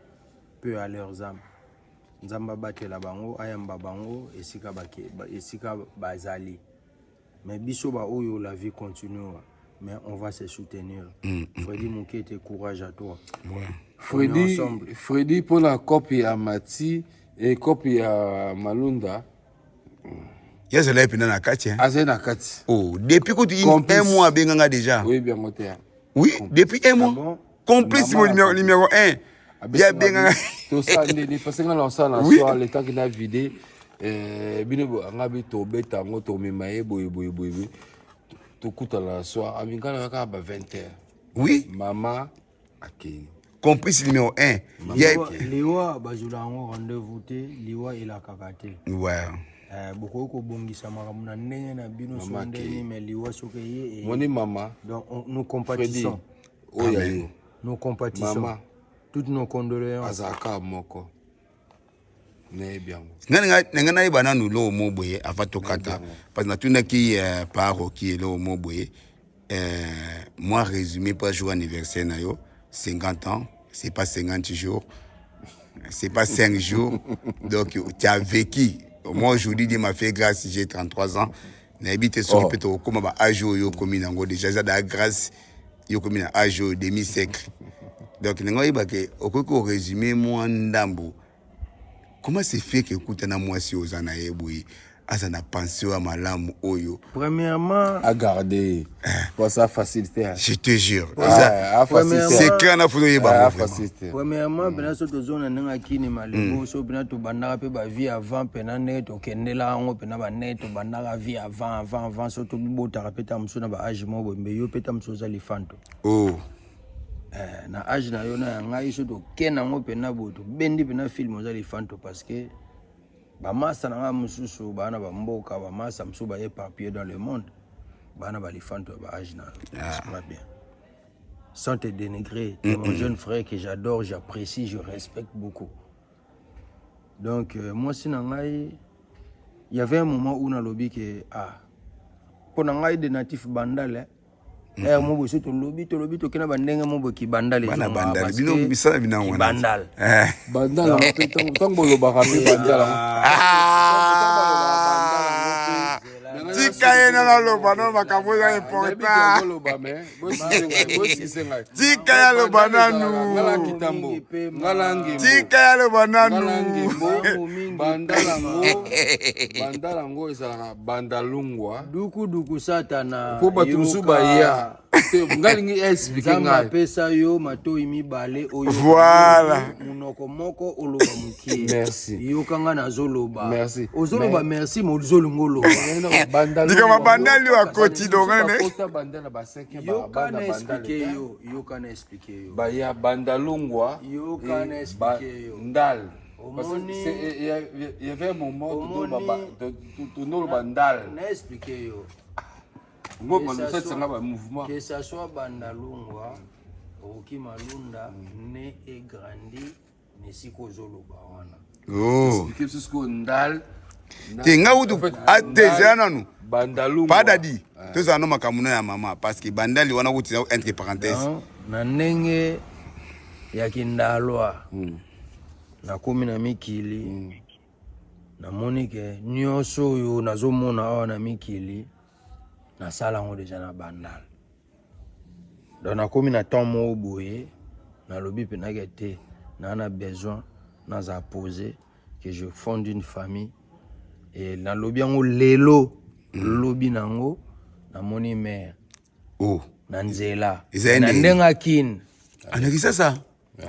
peu à leurs âmes. Nzamba bate la bango, ayamba bango, et sika bazali. Mais biso ba oyo la vie continue, mais on va se soutenir. Freddy Mouké était courage à toi. Ouais. Freddy pour la copie à Mati et copie à Malunda. Yes, elle est pina na kati. Azena kati. Oh, depuis que 1 mois benganga déjà. Oui, bien moté. Oui, depuis 1 mois. Complice numéro 1. Bien benganga. Tout ça les parce que là ça la soir le temps qu'il a vidé bino ngabi to beta ngo to memaye boy. To kuta la soir amingana ka ba 20h. Oui. Maman OK. Complice numéro 1. Liwa bazula ngo rendez-vous te, Liwa il a kakate. Ouais. Beaucoup ko bongisa makambo na ndenge na bino sondeni mais Liwa soke ye. Moni maman. Donc nous compatissons. Amen. Nous compatissons. Maman. Toutes nos condoléances. Azaka moko. Ne bien. Nanga ibana nous lo moboye avant tokata parce que tuna ki paro qui est lo moboye moi résumé pas jour anniversaire na yo 50 ans, c'est pas 50 jours, c'est pas 5 jours. Donc tu as vécu. Moi aujourd'hui Dieu m'a fait grâce, j'ai 33 ans. N'habite sur peut être comme ba ajo yo komi nango déjà ça da grâce yo komi na ajo demi siècle. Donc nango iba ke okoko résumé moi ndambo. Comment c'est fait que écoute na moi si ozana yeboui azana pensé à malamu oyo. Premièrement à garder pour sa facilité. Je te jure. C'est clair na funo yeba. Premièrement bena so tozona nanga kini malebo so bena to bandaka pe ba vie avant pena ne to kendela ngo pena ba ne to bandaka vie avant so to bota rapeta msona ba age mo bo mbe yo peta msoza lifanto. Oh. Na age na yo na ngai so to kena ngo pena boto bendi pena film oza lifanto parce que bamasa nanga mususu bana bamboka bamasa mususu ba éparpillé dans le monde bana balifanto ba âge na pas bien sans te dénigrer tu es mon jeune frère que j'adore j'apprécie je respecte beaucoup donc moi si nangai il y avait un moment où na lobby que pour nangai des natifs bandale mo bo surtout lobby to kena bandenge mo bo ki bandale bana bandale bino misala bina wana bandale bandala tant bolo ba rapi bandala tika yena na loba no makambo ya important tika ya loba nanu ngala kitambo ngala ngimbo tika ya loba nanu bandala ngo ezalaka bandalungwa duku satana po batusu baya ngalingi expliquer ngai pesa yo matoi mibale oyo voilà munoko moko oloba mukie merci yo kanga na zoloba merci ozoloba merci mo zolungolo dika mabandali wa koti dongane posta bandala ba 5 yo kana expliquer yo kana expliquer yo ba ya bandalungwa yo kana expliquer yo ndal parce que il y avait un moment tout nous bandal na expliquer yo que ça soit bandalungwa Roki Malunda né et grandi mais si kozoloba wana expliquer ce qu'on ndal tenga utu déjà nanu bandalungwa pas dadi tout ça no makamuna ya mama parce que bandali wana uti entre parenthèses na ndenge ya kindalwa na komi na mikili na monike nyonso yo nazomona awa na mikili na sala ngo déjà na bandal donc na komi na temps mo boye na lobi pe na gete na besoin na za poser que je fonde une famille et na lobi ngo lelo lobi nango na moni mère na nzela na ndenga kin anakisa ça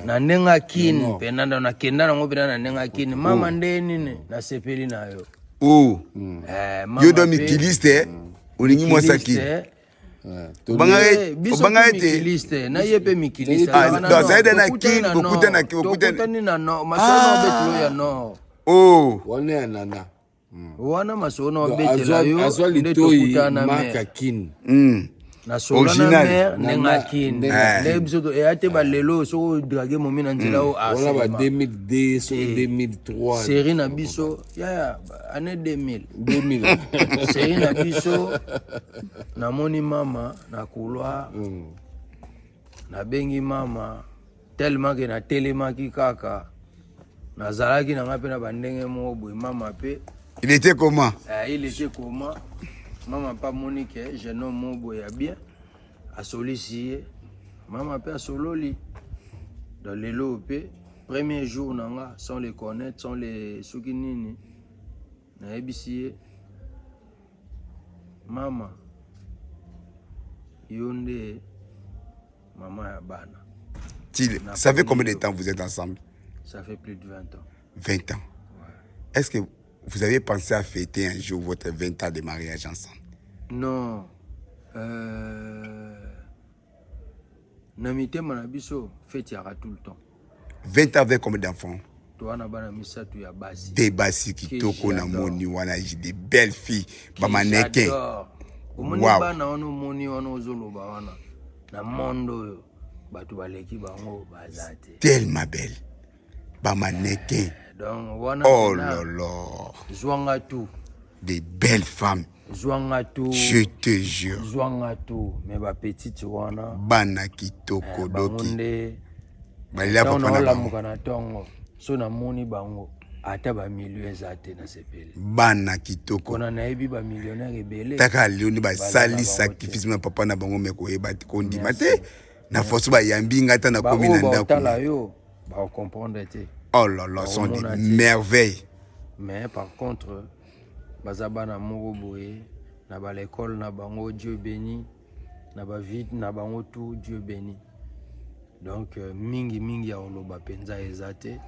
na nenga kin pe nanda na kenda nango pe na nenga kin mama ndeni ne na sepeli na yo yo do mikiliste olingi mwasaki mikiliste na yepe mikiliste donc ça aide na kin kokutani na no masono betlo ya no wana ya nana wana masono betela yo azwali toyi maka kin na solana mère nenga kin lebso e ate ba lelo so drage momi na nzela o wala ba 2002 so 2003 série na biso ya année 2000 série na biso na moni mama na couloir na bengi mama tellement que na telemaki kaka na zalaki na ngape na bandenge mo boy mama pe il était comment Maman pas Monique, jeune homme mon boya bien, à solliciter. Maman pas sololi. Dans les lopés, premier jour nanga, sans les connaître, sans les soukinini. Na ebisiye. Maman. Yonde. Maman ya bana. Ça fait combien de temps vous êtes ensemble? Ça fait plus de 20 ans. 20 ans. Ouais. Est-ce que vous avez pensé à fêter un jour votre 20 ans de mariage ensemble? Non. Namite manabiso fête yara tout le temps. 20 ans avec combien d'enfants? Toi na bana misatu ya basi. Des basi qui toko na moni wana des belles filles ba mannequin. Omoni bana ono moni ono zoloba wana. Na mondo yo batu baleki bango bazate. Tellement belle. Ba mannequin. Oh là là. Zwanga tout. Des belles femmes. Zwanga tout. Je te jure. Zwanga tout. Mais ba petite wana. Bana kitoko doki. Balia papa na bango. Mukana tongo. So na moni bango. Ata ba millions ezate na sepeli. Bana kitoko. Kona na ebi ba millionnaire ebele. Taka lioni ba sali sacrifice na papa na bango meko eba kondi mate. Na fosu ba yambi ngata na komi na ndako. Tala yo. Ba comprendre te. Oh là là, sont des merveilles. Mais par contre, bazaba na moko boye, na ba l'école na bango Dieu béni, na ba vie na bango tout Dieu béni. Donc mingi ya oloba penza ezate.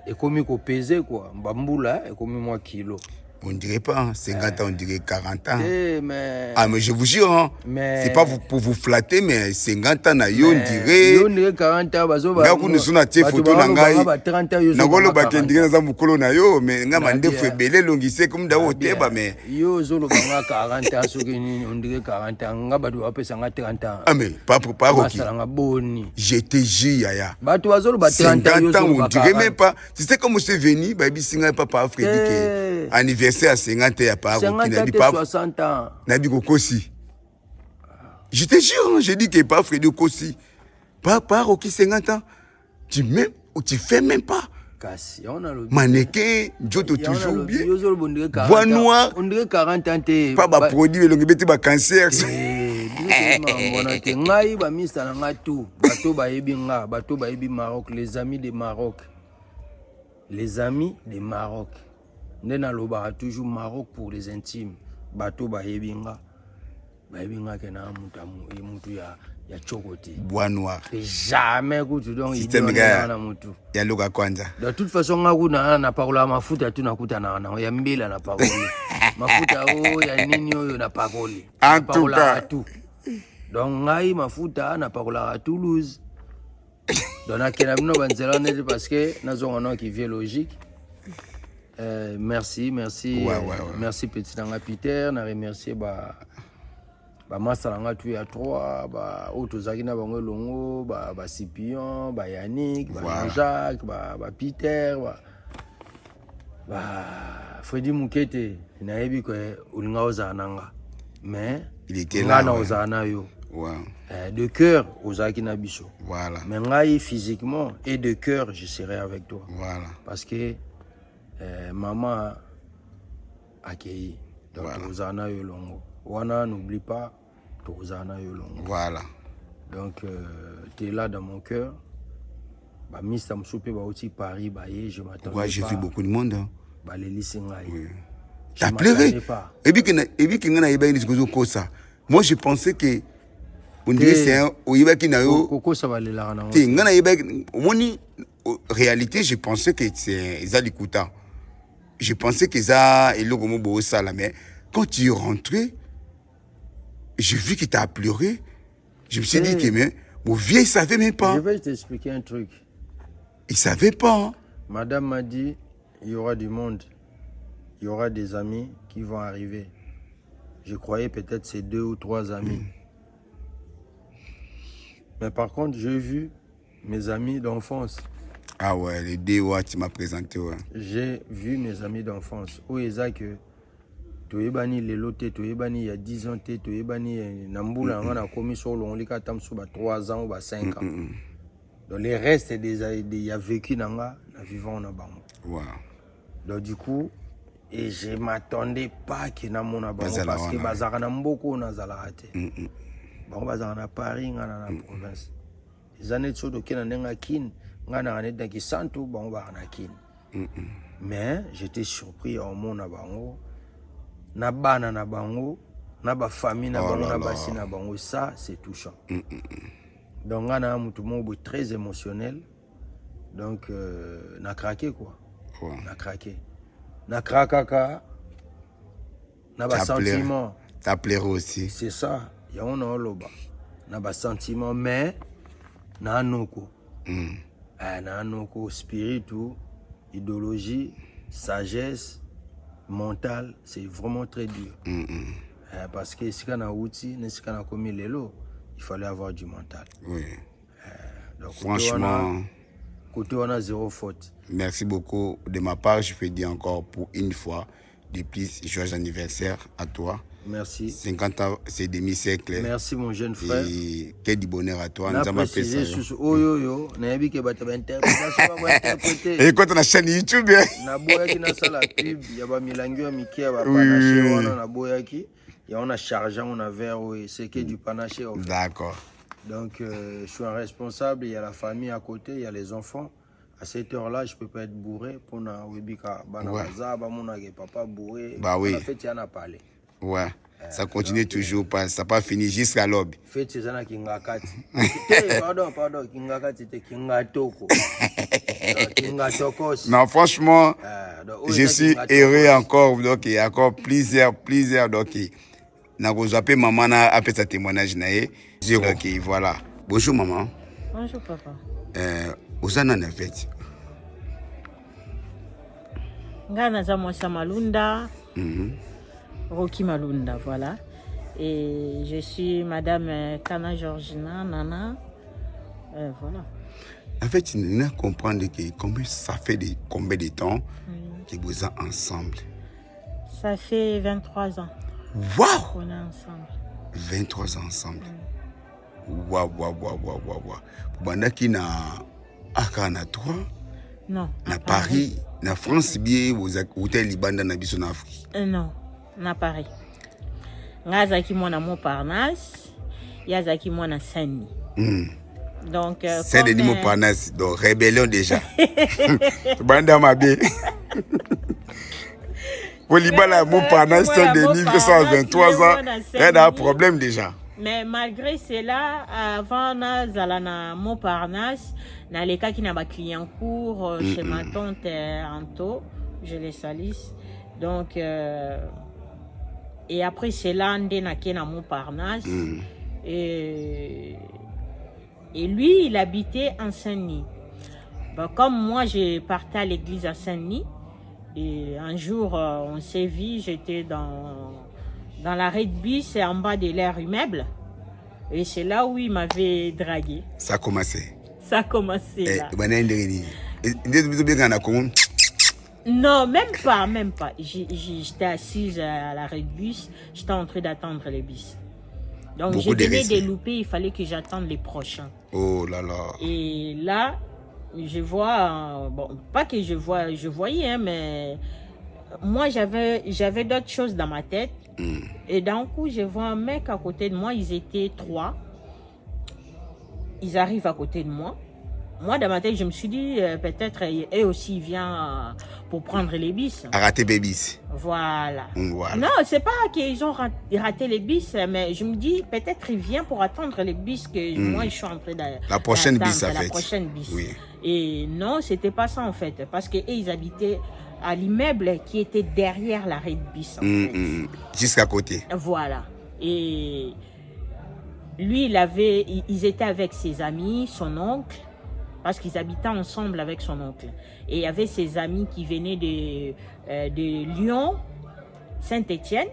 Et comme ko peser quoi, mbambula et comme moi kilo. On dirait pas, hein. 50 ans, on dirait 40 ans. Mais... Ah, mais je vous jure, hein. Mais... C'est pas pour vous flatter, mais 50 ans, on dirait... On dirait 40 ans, Nga kuna suna tie photo na ngai. Nakolo bakendire na zamukolo na yo, mais nga mande febele longise comme da oteba mais. Yo zolo banga 40 ans soki nini on dirait 40 ans nga batu bapesa nga 30 ans. Ah mais pas Rocky. J'étais Yaya. Batu bazolo ba 30 ans yo zolo on dirait même pas. Tu sais comme c'est venu, ba bisinga papa Freddy que anniversaire à 50 ans ya pas Rocky na bi pas 60 ans. Na bi kokosi. Je te jure, j'ai dit que pas Freddy Kosi. Pas Rocky 50 ans. Tu m'aimes ou tu fais même pas. Mannequin, Joto toujours bien. Voix noire. On dirait 40 ans. Pas ba produit, le ngibeti ba cancer. Ngai ba misa na ngatu. Bato ba yebi nga, bato ba yebi Maroc, les amis de Maroc. Les amis de Maroc. Nena loba toujours Maroc pour les intimes. Bato ba yebi nga. Ba yebi nga ke na mutu ya chokoti. Bois noir. Jamais kutu donc il y a loga kwanza. De toute façon nga na parola mafuta tu nakuta na ya mbila na parole. Mafuta ya nini yo na parole. En tout cas. Donc ngai mafuta na parola à Toulouse. Donc na kena bino banzela net parce que nazo ngana qui vient logique. Merci. Merci petit nanga Peter, na remercier ba masalanga tu ya 3 ba otozaki na bango longo ba Sipion ba Yannick ba Jacques ba Peter ba Freddy Mukete na yebi ko ulinga ozananga mais il était là na ozana yo de cœur ozaki na biso voilà mais ngai physiquement et de cœur je serai avec toi voilà parce que maman accueilli donc ozana yo longo wana n'oublie pas Tozana Yolongo. Voilà. Donc tu es là dans mon cœur. Ba Mr. Msoupe ba aussi Paris ba je m'attendais pas. J'ai vu beaucoup de monde. Ba les lisinga. T'as pleuré. Et puis que ngana yeba ni kozo kosa. Moi je pensais que on dirait c'est un oyeba ki na yo. Koko ça va le la na. Te ngana yeba moni réalité je pensais que c'est Zalikuta. Je pensais que ça et logo mo bo sala mais quand tu es rentré j'ai vu qu'il t'a pleuré. Je me suis dit que mais mon vieux, il savait même pas. Je vais t'expliquer un truc. Il savait pas. Hein? Madame m'a dit, il y aura du monde. Il y aura des amis qui vont arriver. Je croyais peut-être c'est 2 ou 3 amis. Mais par contre, j'ai vu mes amis d'enfance. Ah ouais, les 2 ouais, tu m'as présenté. Ouais. J'ai vu mes amis d'enfance. Où est-ce que toyebani lelo te toyebani il y a 10 ans te toyebani nambula ngana komi solo on lika tamsu ba 3 ans ou ba 5 ans. Donc les restes des y a vécu nanga na vivant na bango. Wow. Donc du coup et je m'attendais pas que na mona bango parce que bazaka na mboko na zala te. Bango bazaka na Paris ngana na province. Les années de de kena nenga kin ngana ngane dans ki santu bango ba na kin. Mais j'étais surpris en mona bango. Na bana na bango na ba famille na bango na basi na bango ça c'est touchant. Donc on a un mutumo très émotionnel. Donc na craqué quoi. Na craqué. Na craquaka. Na ba sentiment. T'as pleuré aussi. C'est ça. Ya on a loba. Na ba sentiment mais na noko. Na noko spiritu, idéologie, sagesse mental, c'est vraiment très dur. Parce que si on a outil, si on a commis les lots, il fallait avoir du mental. Oui. Donc, franchement, côté on a 0 faute. Merci beaucoup. De ma part, je peux dire encore pour une fois, de plus, joyeux anniversaire à toi. Merci. 50 ans, c'est demi-siècle. Merci mon jeune frère. Et quel du bonheur à toi. Nous avons précisé sur Oyoyo, nous avons dit que tu vas interpréter. Et quand on a chaîne YouTube, na boyaki na sala pub, il y a milangi ya miki ya ba panaché wana na boyaki, il y a on a chargé on a verre c'est que du panaché. D'accord. Donc je suis un responsable, il y a la famille à côté, il y a les enfants. À cette heure-là, je peux pas être bourré pour na webika bana baza ba mona ke papa bourré. Bah oui. En fait, il y en a parlé. Ouais. Ça continue toujours pas, ça pas fini jusqu'à l'aube. Faites ça na kingakati. Pardon, kingakati te kingatoko. Kingatokos. Non, franchement, je suis heureux encore, donc il y a encore plusieurs, donc na gozape maman na appelle sa témoignage naé. Donc voilà. Bonjour maman. Bonjour papa. Osana na fête. Ngana za Mwasa Malunda. Roki Malunda, voilà. Et je suis madame Kana Georgina Nana. Voilà. En fait, il faut comprendre que combien ça fait combien de temps que vous êtes ensemble. Ça fait 23 ans. Waouh! On est ensemble. 23 ans ensemble. Waouh. Pendant qu'il na akana toi. Non. Na Paris, na France bien vous hôtel Libanda na biso na Afrique. Non, na Paris. Ngazaki mwana Montparnasse, yazaki mwana Saint-Denis. Donc Saint-Denis Montparnasse, donc rébellion déjà. Banda Mabé. Pour Libanda Montparnasse Saint-Denis 23 ans, il y a un problème déjà. Mais malgré cela, avant na Montparnasse, na les cas qui n'a pas client court chez ma tante Anto, je les salisse. Donc et après cela, on est na Montparnasse. Et lui, il habitait en Saint-Denis. Bon, comme moi, je partais à l'église à Saint-Denis. Et un jour, on s'est vu, j'étais dans l'arrêt de bus et en bas de l'air immeuble. Et c'est là où il m'avait dragué. Ça a commencé. Ça a commencé là. Non, même pas. J'étais assise à l'arrêt de bus. J'étais en train d'attendre les bus. Donc j'ai donné des loupés, il fallait que j'attende les prochains. Oh là là. Et là, je vois, bon, pas que je voyais, hein, mais moi j'avais d'autres choses dans ma tête. Et d'un coup, je vois un mec à côté de moi, ils étaient 3. Ils arrivent à côté de moi. Moi, dans ma tête, je me suis dit, peut-être eux aussi, ils viennent pour prendre les bis. À rater les bis. Voilà. Non, c'est pas qu'ils ont raté les bis, mais je me dis, peut-être ils viennent pour attendre les bis que moi, je suis en train d'attendre. La prochaine bis, en fait. La prochaine bis. Oui. Et non, c'était pas ça, en fait. Parce qu'eux, ils habitaient à l'immeuble qui était derrière l'arrêt de bis, en fait. Jusqu'à côté. Voilà. Et lui, ils étaient avec ses amis, son oncle. Parce qu'ils habitaient ensemble avec son oncle. Et il y avait ses amis qui venaient de Lyon, Saint-Étienne.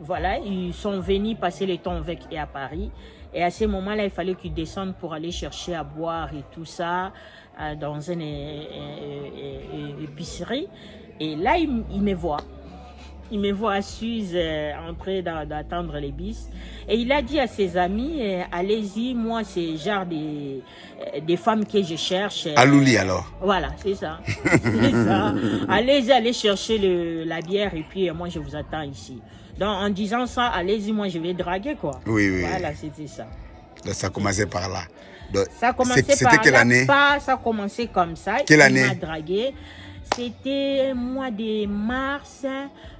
Voilà, ils sont venus passer le temps avec eux à Paris. Et à ce moment-là, il fallait qu'ils descendent pour aller chercher à boire et tout ça dans une épicerie. Et là, il me voit. Il me voit assise en train d'attendre les bis. Et il a dit à ses amis, allez-y, moi c'est genre des femmes que je cherche. À Louli alors. Voilà, c'est ça. C'est ça. Allez chercher la bière et puis moi je vous attends ici. Donc en disant ça, allez-y, moi je vais draguer quoi. Oui. Voilà, c'était ça. Donc ça commençait par là. Donc, ça commençait par là. C'était quelle année? Ça commençait comme ça. Quelle année? Il m'a dragué. C'était mois de mars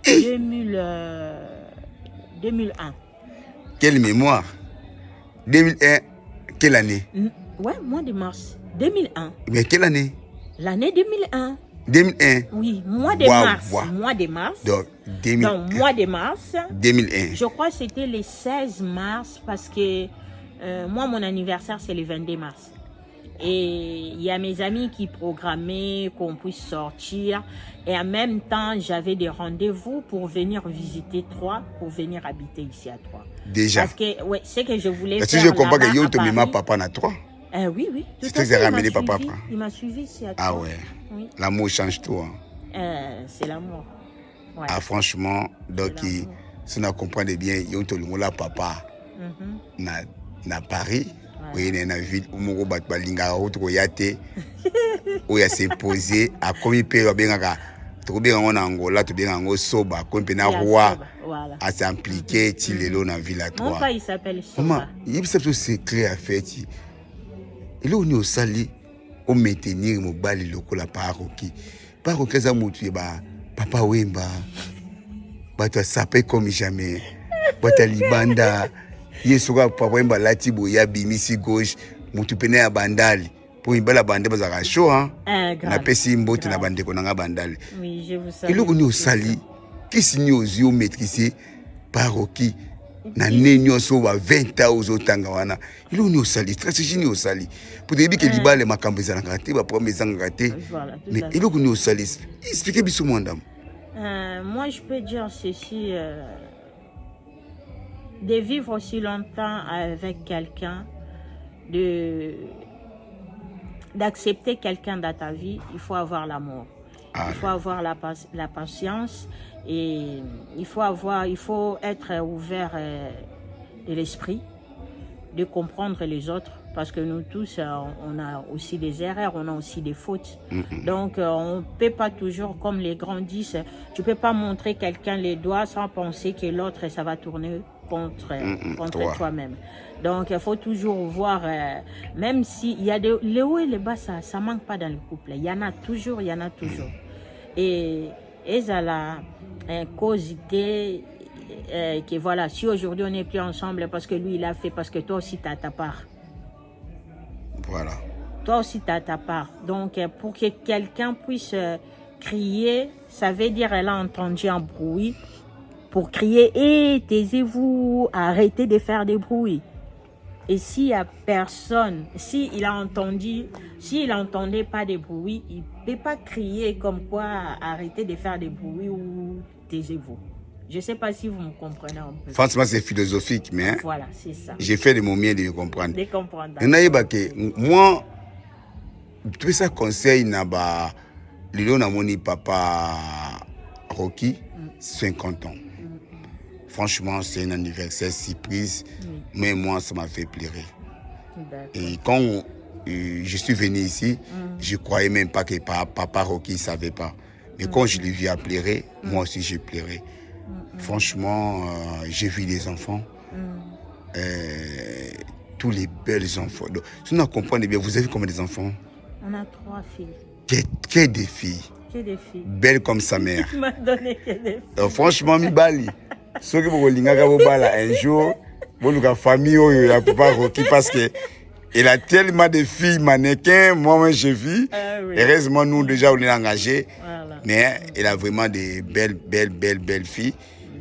2001. Quelle mémoire? 2001, quelle année? Ouais, mois de mars 2001. Mais quelle année? L'année 2001. 2001? Oui, mois de mars. Mois de mars. Donc, 2001. Donc, mois de mars. 2001. Je crois que c'était le 16 mars parce que moi, mon anniversaire, c'est le 22 mars. Et il y a mes amis qui programmaient qu'on puisse sortir. Et en même temps, j'avais des rendez-vous pour venir visiter Troyes, pour venir habiter ici à Troyes. Déjà? Parce que, ouais, c'est que je voulais faire. Si je comprends que yo te mets papa à Troyes. Oui. C'est que j'ai ramené papa. Il m'a suivi ici à Troyes. Ah ouais. Oui. L'amour change tout. Hein. C'est l'amour. Ouais. Ah franchement, donc si on comprend bien, yo te le papa na Paris. Oui, il y a une ville où on va balinga autre yate où il s'est posé à comme peut bien trouver en Angola tout bien en soba comme pena roi à s'impliquer tilelo na ville à toi. Mon père il s'appelle Soba. Il s'appelle secret à fait. Il est au sali au maintenir mon bali lokola paroki. Paroki za mutu ba papa wemba. Ba tu sapé comme jamais. Ba ta libanda. Yesuka papa wemba lati boya bimisi gauche mutu pene ya bandali pour une belle bande bazaka chaud hein. Na pesi mbote na bande ko nga bandale. Oui, je vous salue. Et le koni osali qui signe aux yeux maîtrisé par Rocky na nenyo so ba 20 ans aux otanga wana. Il koni osali stratégie ni osali. Pour dire que libale makambo za ngate ba promesse za ngate. Mais il koni osali expliquez biso mondam. Moi je peux dire ceci de vivre aussi longtemps avec quelqu'un, d'accepter quelqu'un dans ta vie, il faut avoir l'amour. Il faut avoir la patience et il faut être ouvert de l'esprit, de comprendre les autres parce que nous tous, on a aussi des erreurs, on a aussi des fautes. Donc, on ne peut pas toujours, comme les grands disent, tu ne peux pas montrer quelqu'un les doigts sans penser que l'autre, ça va tourner contre toi-même. Donc, il faut toujours voir, même s'il y a les hauts et les bas, ça ne manque pas dans le couple. Il y en a toujours. Et ça a une causité que voilà, si aujourd'hui on n'est plus ensemble parce que lui il a fait, parce que toi aussi tu as ta part. Voilà. Toi aussi tu as ta part. Donc, pour que quelqu'un puisse crier, ça veut dire elle a entendu un bruit. Pour crier, taisez-vous, arrêtez de faire des bruits. Et s'il n'y a personne, s'il n'entendait pas de bruit, il ne peut pas crier comme quoi arrêtez de faire des bruits ou taisez-vous. Je ne sais pas si vous me comprenez un peu. Franchement, c'est philosophique, mais voilà, c'est ça. J'ai fait de mon mieux de comprendre. De comprendre. Moi, tout ça conseil n'a pas. Lilo n'a mon papa Rocky, 50 ans. Franchement, c'est un anniversaire surprise, mais moi, ça m'a fait pleurer. Et quand je suis venu ici, je ne croyais même pas que papa Rocky ne savait pas. Mais quand je l'ai vu à pleurer, moi aussi j'ai pleuré. Franchement, j'ai vu des enfants, tous les belles enfants. Donc, si on comprend bien, vous avez combien d'enfants? On a 3 filles. Que des filles. Que des filles. Belles comme sa mère. Il m'a donné que des filles. Donc, franchement, mi bali. Ceux qui vont un jour, la famille a pas Rocky parce que il a tellement de filles mannequins, moi j'ai vu. Heureusement nous déjà on est engagés, mais il a vraiment des belles filles.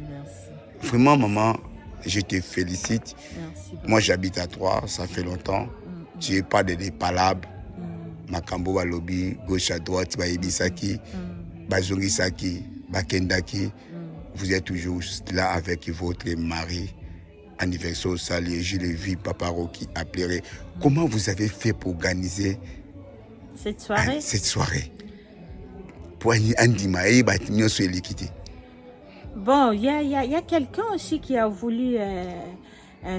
Merci. Vraiment maman, je te félicite. Merci. Moi j'habite à Troyes, ça fait longtemps. Tu n'es pas des palabres. Makambo balobi, gauche à droite, baibisaki, bazongisaki, bakendaki. Vous êtes toujours là avec votre mari. Anniversaire au salier, je l'ai vu, papa Rocky a pleuré. Comment vous avez fait pour organiser cette soirée? Pour Andimae, Batimio sur l'équité. Bon, il y a quelqu'un aussi qui a voulu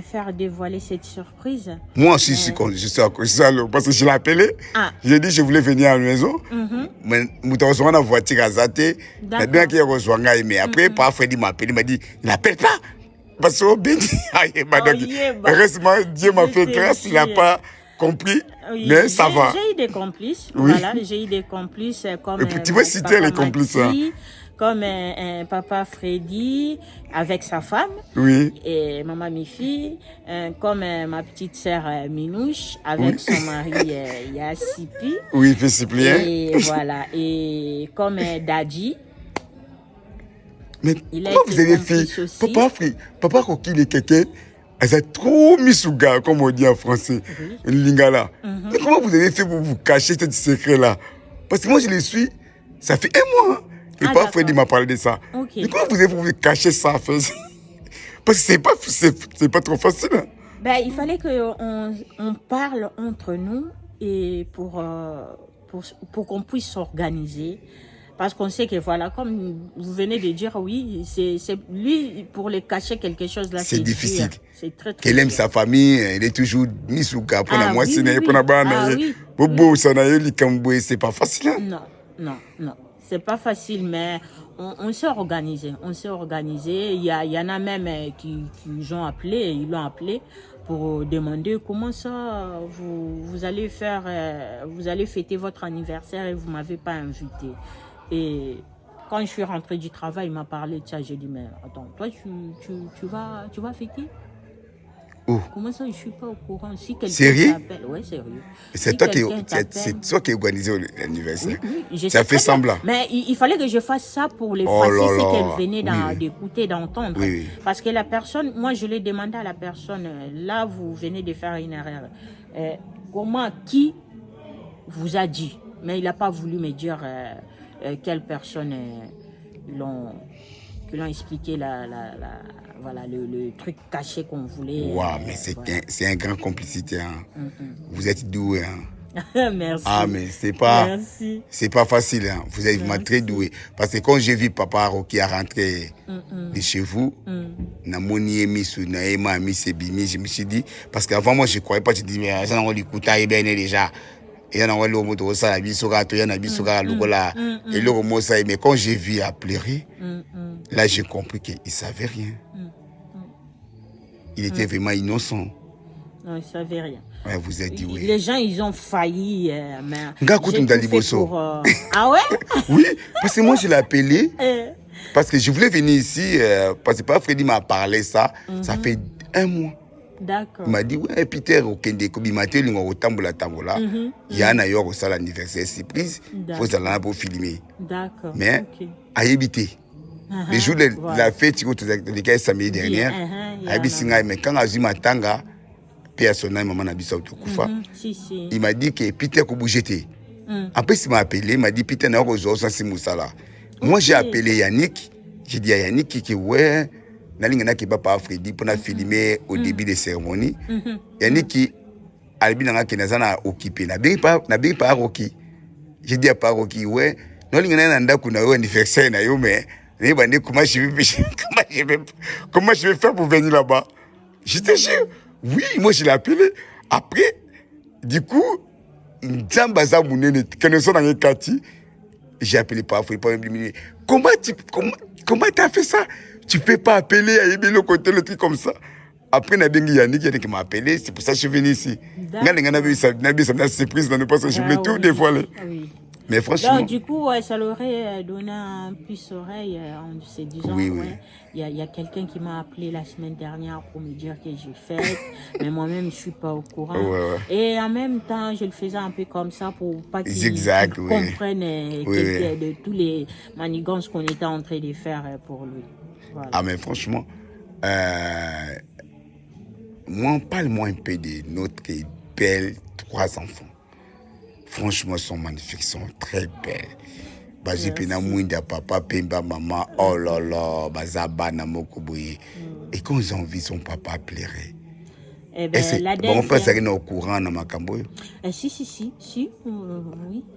faire dévoiler cette surprise. Moi aussi, je suis parce que je l'ai appelé. J'ai dit je voulais venir à la maison. Mais nous avons la voiture à Zate. Maintenant qu'il reçoit mais après, parfois, il m'a appelé, il m'a dit, n'appelle pas. Parce que heureusement, Dieu m'a fait grâce, il n'a pas compris. Mais ça va. J'ai eu des complices. Voilà, j'ai eu des complices comme. Tu veux citer les complices? Comme papa Freddy avec sa femme, et maman Mifi, comme ma petite sœur Minouche avec son mari Yassipi. Oui, fait Cyprien. Et voilà, et comme Dadji. Mais comment vous avez fait? Papa Rocky, il est quelqu'un, elle a trop mis sous garde, comme on dit en français, Lingala. Mais comment vous avez fait pour vous cacher ce secret-là? Parce que moi, je le suis, ça fait 1 mois. Et pas Freddy m'a parlé de ça. Mais comment vous avez fait pour vous cacher ça? Parce que c'est pas trop facile. Ben, il fallait qu'on parle entre nous et pour qu'on puisse s'organiser. Parce qu'on sait que voilà, comme vous venez de dire, oui, c'est lui, pour les cacher quelque chose là, c'est difficile. C'est très qu'elle aime sa famille, elle est toujours mise sous garde. C'est pas facile. Non. C'est pas facile, mais on s'est organisé. Il y en a même qui ont appelé, ils l'ont appelé pour demander comment ça vous allez faire, vous allez fêter votre anniversaire et vous m'avez pas invité. Et quand je suis rentrée du travail, il m'a parlé de ça. J'ai dit, mais attends, toi, tu vas fêter? Comment ça, je ne suis pas au courant? Si quelqu'un Sérieux? t'appelle, ouais, sérieux. C'est toi qui as organisé l'anniversaire. Oui, ça fait semblant. Mais il fallait que je fasse ça pour les facilités qu'elle venait d'écouter, d'entendre. Oui. Parce que la personne, moi je l'ai demandé à la personne, là vous venez de faire une erreur. Qui vous a dit? Mais il n'a pas voulu me dire quelle personne l'ont expliqué voilà, le truc caché qu'on voulait. Waouh, mais c'est un grand complicité. Hein. Vous êtes doué. Hein. Merci. Ah, mais c'est pas facile. Hein. Vous êtes vraiment très doué. Parce que quand j'ai vu Papa Rocky à rentrer de chez vous, je me suis dit, parce qu'avant moi je ne croyais pas, je me dis, mais ça n'a pas bien déjà. Et il y a un moto, ça, mais quand j'ai vu à pleurer, là j'ai compris qu'il ne savait rien. Il était vraiment innocent. Non, il ne savait rien. Ouais, vous êtes dit oui. Les gens, ils ont failli. Ah ouais? Oui, parce que moi je l'ai appelé. Parce que je voulais venir ici, parce que Freddy m'a parlé ça. Ça fait 1 mois. D'accord. Il m'a dit, ouais, Peter, il y a un ailleurs au salle anniversaire surprise. Il faut aller pour filmer. D'accord. Mais, à éviter. Le jour de la fête, le samedi dernier, mais quand j'ai ma tanga, personnel, maman a dit ça au Kufa. Il m'a dit que Peter a bougé. Après, il m'a appelé, il m'a dit, Peter n'a pas besoin de Moussala. Moi, j'ai appelé Yannick. J'ai dit à Yannick que, ouais, Nalinga qui papa Freddy pour filmer au début des cérémonies. Yannick qui albina qui n'a occupé. N'a bien pas Rocky. J'ai dit à pas Rocky, ouais, Nalinga n'a pas un anniversaire, mais comment je vais faire pour venir là-bas? J'étais sûr. Oui, moi je l'ai appelé. Après, du coup, j'ai appelé par Freddy. Comment tu as fait ça? Tu peux pas appeler à aimer le côté, le truc comme ça. Après, Yannick qui m'a appelé, c'est pour ça que je suis venu ici. C'est surprise, je voulais tout dévoiler. Mais franchement. Donc, du coup, ça leur aurait donné un puce-oreille en se disant, il y a quelqu'un qui m'a appelé la semaine dernière pour me dire que j'ai fait, mais moi-même, je ne suis pas au courant. Et en même temps, je le faisais un peu comme ça pour pas qu'ils comprennent de tous les manigances qu'on était en train de faire pour lui. Voilà. Ah, mais franchement, parle-moi un peu de notre belle 3 enfants. Franchement, ils sont magnifiques, ils sont très belles. Bazi pena mouinda papa, pemba maman, oh là là, bazaba na mokoboye. Et quand ils ont vu son papa pleurer, on peut s'arrêter au courant dans ma camboyo. Si, oui.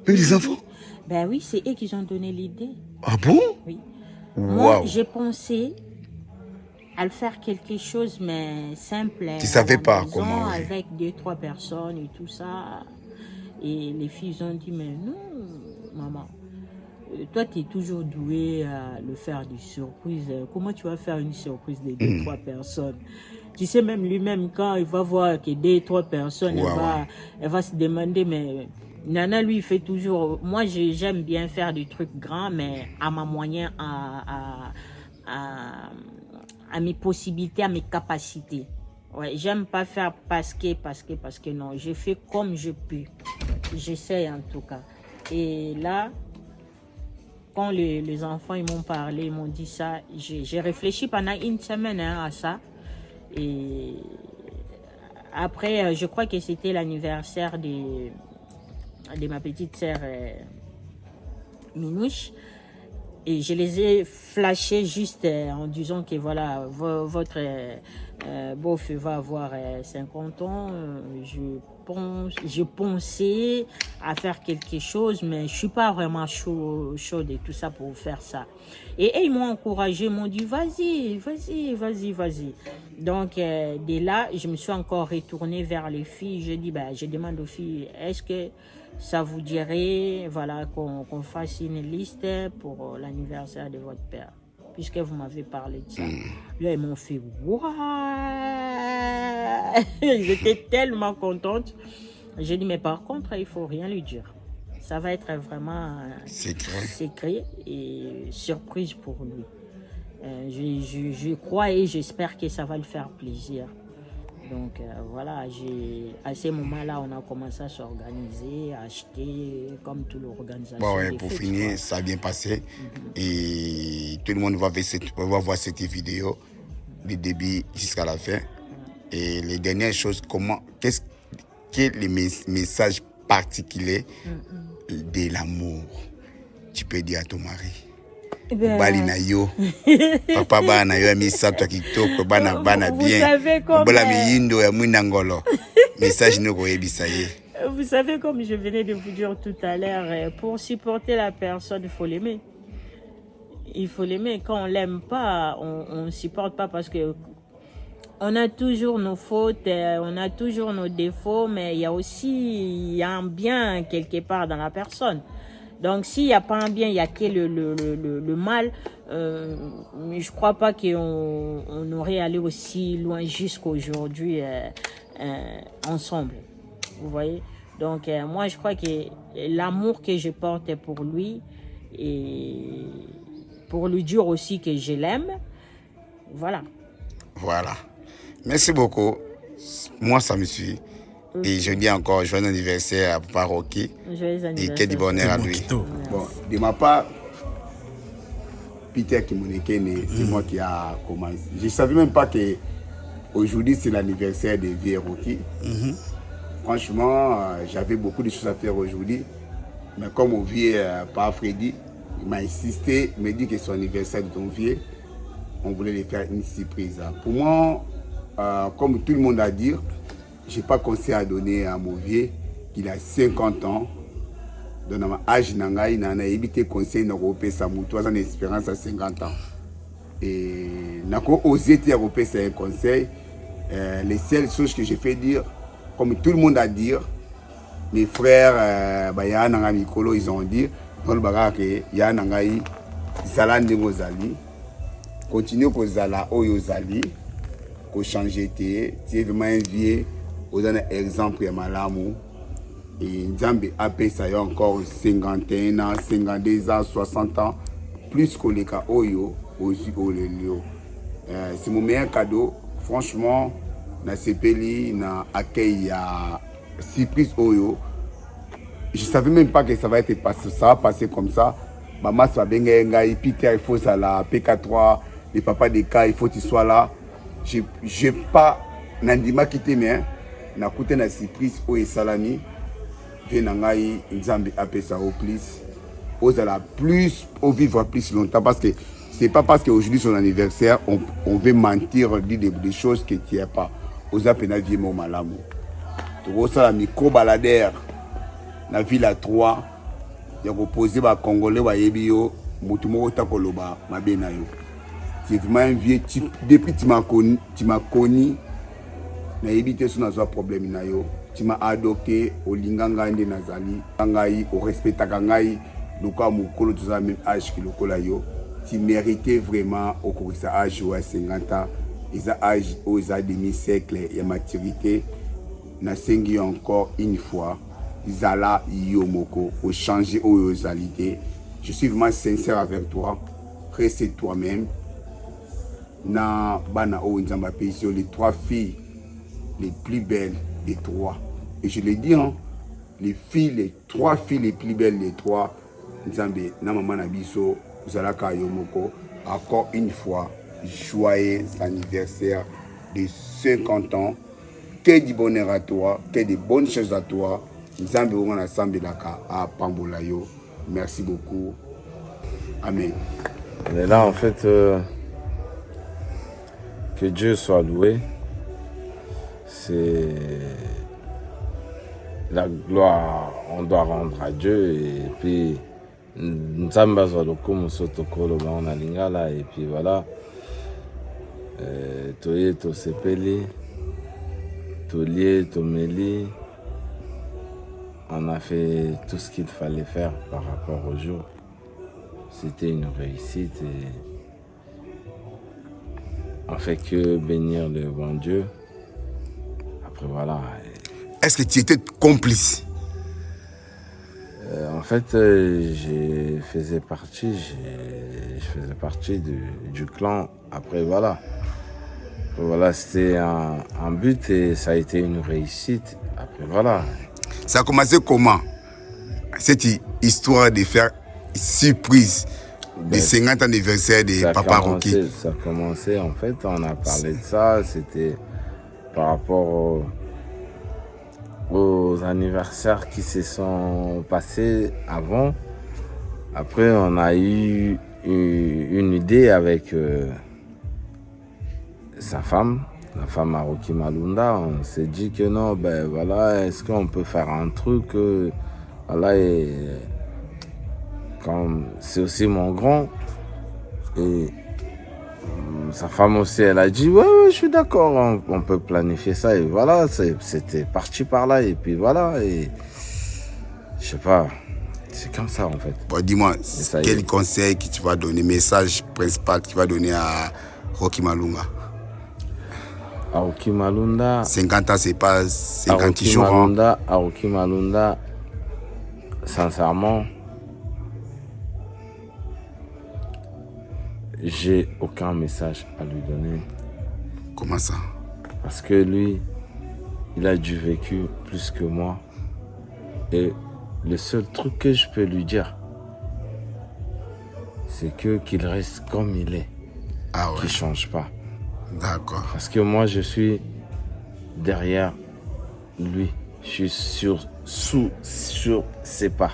Même les enfants? Ben oui, c'est eux qui ont donné l'idée. Ah bon? Oui. Wow. Moi, j'ai pensé à le faire quelque chose, mais simple. Tu savais pas comment? Avec 2-3 personnes et tout ça. Et les filles ont dit, mais non, maman, toi, tu es toujours douée à le faire des surprises. Comment tu vas faire une surprise de 2-3 personnes? Tu sais, même lui-même, quand il va voir que 2-3 personnes, elle va se demander, mais Nana, lui, il fait toujours... Moi, j'aime bien faire des trucs grands, mais à ma moyen, à mes possibilités, à mes capacités. Ouais, j'aime pas faire parce que non. Je fais comme je peux. J'essaie en tout cas. Et là, quand les enfants ils m'ont parlé, ils m'ont dit ça, j'ai réfléchi pendant 1 semaine à ça. Et après, je crois que c'était l'anniversaire de ma petite sœur Minouche. Et je les ai flashés juste en disant que voilà, votre beau-feu va avoir 50 ans. Je pensais à faire quelque chose, mais je suis pas vraiment chaude et tout ça pour faire ça. Et ils m'ont encouragé, ils m'ont dit vas-y. Donc de là, je me suis encore retournée vers les filles. Je dis je demande aux filles, est-ce que ça vous dirait voilà, qu'on fasse une liste pour l'anniversaire de votre père, puisque vous m'avez parlé de ça. Là, ils m'ont fait waouh. J'étais tellement contente. J'ai dit, mais par contre, il ne faut rien lui dire. Ça va être vraiment secret et surprise pour lui. Je crois et j'espère que ça va lui faire plaisir. Donc voilà, à ces moments-là, on a commencé à s'organiser, à acheter, comme toute l'organisation. Bon, ouais, pour finir, quoi. Ça a bien passé. Et tout le monde va voir cette vidéo du début jusqu'à la fin. Et les dernières choses, quel est le message particulier de l'amour tu peux dire à ton mari? Bali na yo papa bana yo misato kitoko bana bien bola miyindo ya mwinangolo message noko yebisaye. Vous savez, comme je venais de vous dire tout à l'heure, pour supporter la personne, il faut l'aimer. Il faut l'aimer. Quand on l'aime pas, on supporte pas, parce que on a toujours nos fautes, on a toujours nos défauts, mais il y a un bien quelque part dans la personne. Donc, s'il n'y a pas un bien, il n'y a que le mal. Je crois pas qu'on aurait allé aussi loin jusqu'aujourd'hui ensemble. Vous voyez? Donc, moi, je crois que l'amour que je porte pour lui, et pour lui dire aussi que je l'aime, voilà. Voilà. Merci beaucoup. Moi, ça me suit. Et je dis encore joyeux anniversaire à Papa Rocky. Joyeux anniversaire. Et que du bonheur à lui. Bon, de ma part, Peter Kimonekene, c'est moi qui a commencé. Je ne savais même pas que aujourd'hui c'est l'anniversaire de Vieux Rocky. Franchement, j'avais beaucoup de choses à faire aujourd'hui. Mais comme mon vieux Papa Freddy, il m'a insisté, il m'a dit que c'est son anniversaire de ton vieux, on voulait lui faire une surprise. Pour moi, comme tout le monde a dit, je n'ai pas conseil à donner à mon vieux. Il a 50 ans. Dans mon âge, il a évité conseil d'Europe, ça m'a toi en espérance à 50 ans. Et j'ai osé dire Europe, c'est un conseil. Les seules choses que j'ai fait dire, comme tout le monde a dit, mes frères, ils ont dit, continue à zala oyozali, ko changer té, c'est vraiment un vieux. Vous avez un exemple de Malamu. Et Nzambe a payé encore 51 ans, 52 ans, 60 ans, plus que les cas Oyo, c'est mon meilleur cadeau. Franchement, na CPLI, na accueil à surprise Oyo. Je ne savais même pas que ça va être passé, ça va passer comme ça. Maman, ça va bien, Peter, il faut ça là, PK3, les papas des cas, il faut qu'ils soient là. Je n'ai pas, Nandima quitté, mais na coûté na surprise au salami venangai Nzambe appelle ça au plus aux plus au vivre plus longtemps, parce que c'est pas parce qu'aujourd'hui son anniversaire on veut mentir, dire des choses que tu n'as pas. Aux appels vie mon malamu to ça la micro baladère na ville à 3 ya reposer ba congolais ba yebio mutu moko takoloba mabena yo. C'est vraiment un vieux type depuis tu m'as connu na éviter son azwa problème na yo, tu m'as adopté au linganga ende nazali ngai au respect ngai luka mukolo tous à même âge que lokola yo, tu méritais vraiment au cours de âge à 50 ans et ça âge aux demi siècle et maturité na sengi encore une fois zala yomoko au changer aux alité. Je suis vraiment sincère avec toi, reste toi-même. Na bana o Nzamba Pesio, les 3 filles les plus belles des 3. Et je le dis, hein, les 3 filles les plus belles des 3, Nzambe, na maman Nabiso, Zalaka Yomoko, encore une fois, joyeux anniversaire de 50 ans. Que du bonheur à toi, que de bonnes choses à toi. Nzambe, on a sambe laka à Pambolayo. Merci beaucoup. Amen. Mais là, en fait, que Dieu soit loué. C'est la gloire, on doit rendre à Dieu. Et puis, Nzamba Zaloko Sotokolo on a lingala. Et puis voilà, Toye, Tosepeli, Tolie, Tomeli. On a fait tout ce qu'il fallait faire par rapport au jour. C'était une réussite et on fait que bénir le bon Dieu. Après voilà. Est-ce que tu étais complice? En fait, je faisais partie du clan. Après voilà. Voilà, c'était un but et ça a été une réussite. Après, voilà. Ça a commencé comment? Cette histoire de faire surprise du 50 anniversaire de Papa Rocky. Ça a commencé, en fait, on a parlé de ça. C'était par rapport aux anniversaires qui se sont passés avant. Après, on a eu une idée avec sa femme, la femme à Rocky Malunda. On s'est dit que non, ben voilà, est-ce qu'on peut faire un truc voilà, et comme c'est aussi mon grand, et sa femme aussi, elle a dit ouais, je suis d'accord, on peut planifier ça, et voilà, c'était parti par là, et puis voilà, et je sais pas, c'est comme ça en fait. Bon, dis-moi, quel conseil que tu vas donner, message principal que tu vas donner à Rocky Malunda? À Rocky Malunda, 50 ans, c'est pas 50 jours. À Rocky Malunda, sincèrement, j'ai aucun message à lui donner. Comment ça? Parce que lui, il a du vécu plus que moi. Et le seul truc que je peux lui dire, c'est qu'il reste comme il est. Ah ouais. Qu'il ne change pas. D'accord. Parce que moi, je suis derrière lui. Je suis sur ses pas.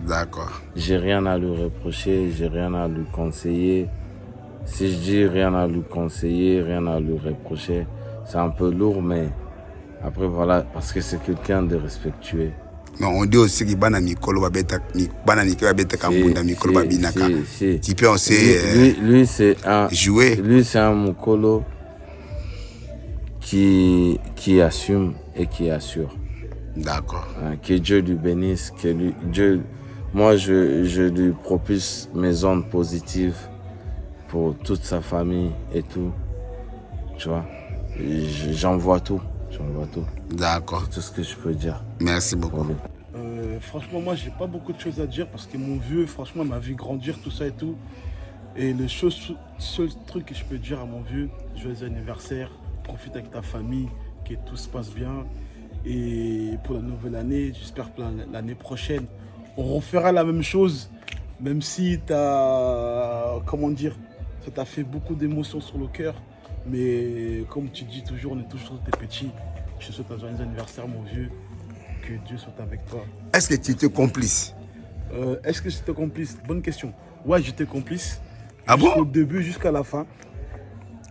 D'accord. J'ai rien à lui reprocher, j'ai rien à lui conseiller. Si je dis rien à lui conseiller, rien à lui reprocher, c'est un peu lourd, mais après voilà, parce que c'est quelqu'un de respectueux. Non, on dit aussi que bana mikolo babeta kambunda mikolo babinaka. Tu peux aussi lui c'est un jouer. Lui c'est un mukolo qui assume et qui assure. D'accord. Que Dieu lui bénisse, que Dieu, moi je lui propulse mes ondes positives pour toute sa famille et tout. Tu vois, j'envoie tout. D'accord. C'est tout ce que je peux dire. Merci beaucoup. Franchement, moi, j'ai pas beaucoup de choses à dire parce que mon vieux, franchement, m'a vu grandir, tout ça et tout. Et le seul truc que je peux dire à mon vieux, joyeux anniversaire, profite avec ta famille, que tout se passe bien. Et pour la nouvelle année, j'espère que l'année prochaine, on refera la même chose, même si comment dire, ça t'a fait beaucoup d'émotions sur le cœur. Mais comme tu dis toujours, on est toujours des petits. Je te souhaite un joyeux anniversaire, mon vieux. Que Dieu soit avec toi. Est-ce que tu étais complice? Est-ce que j'étais complice? Bonne question. Ouais, j'étais complice. Ah bon? Au début jusqu'à la fin.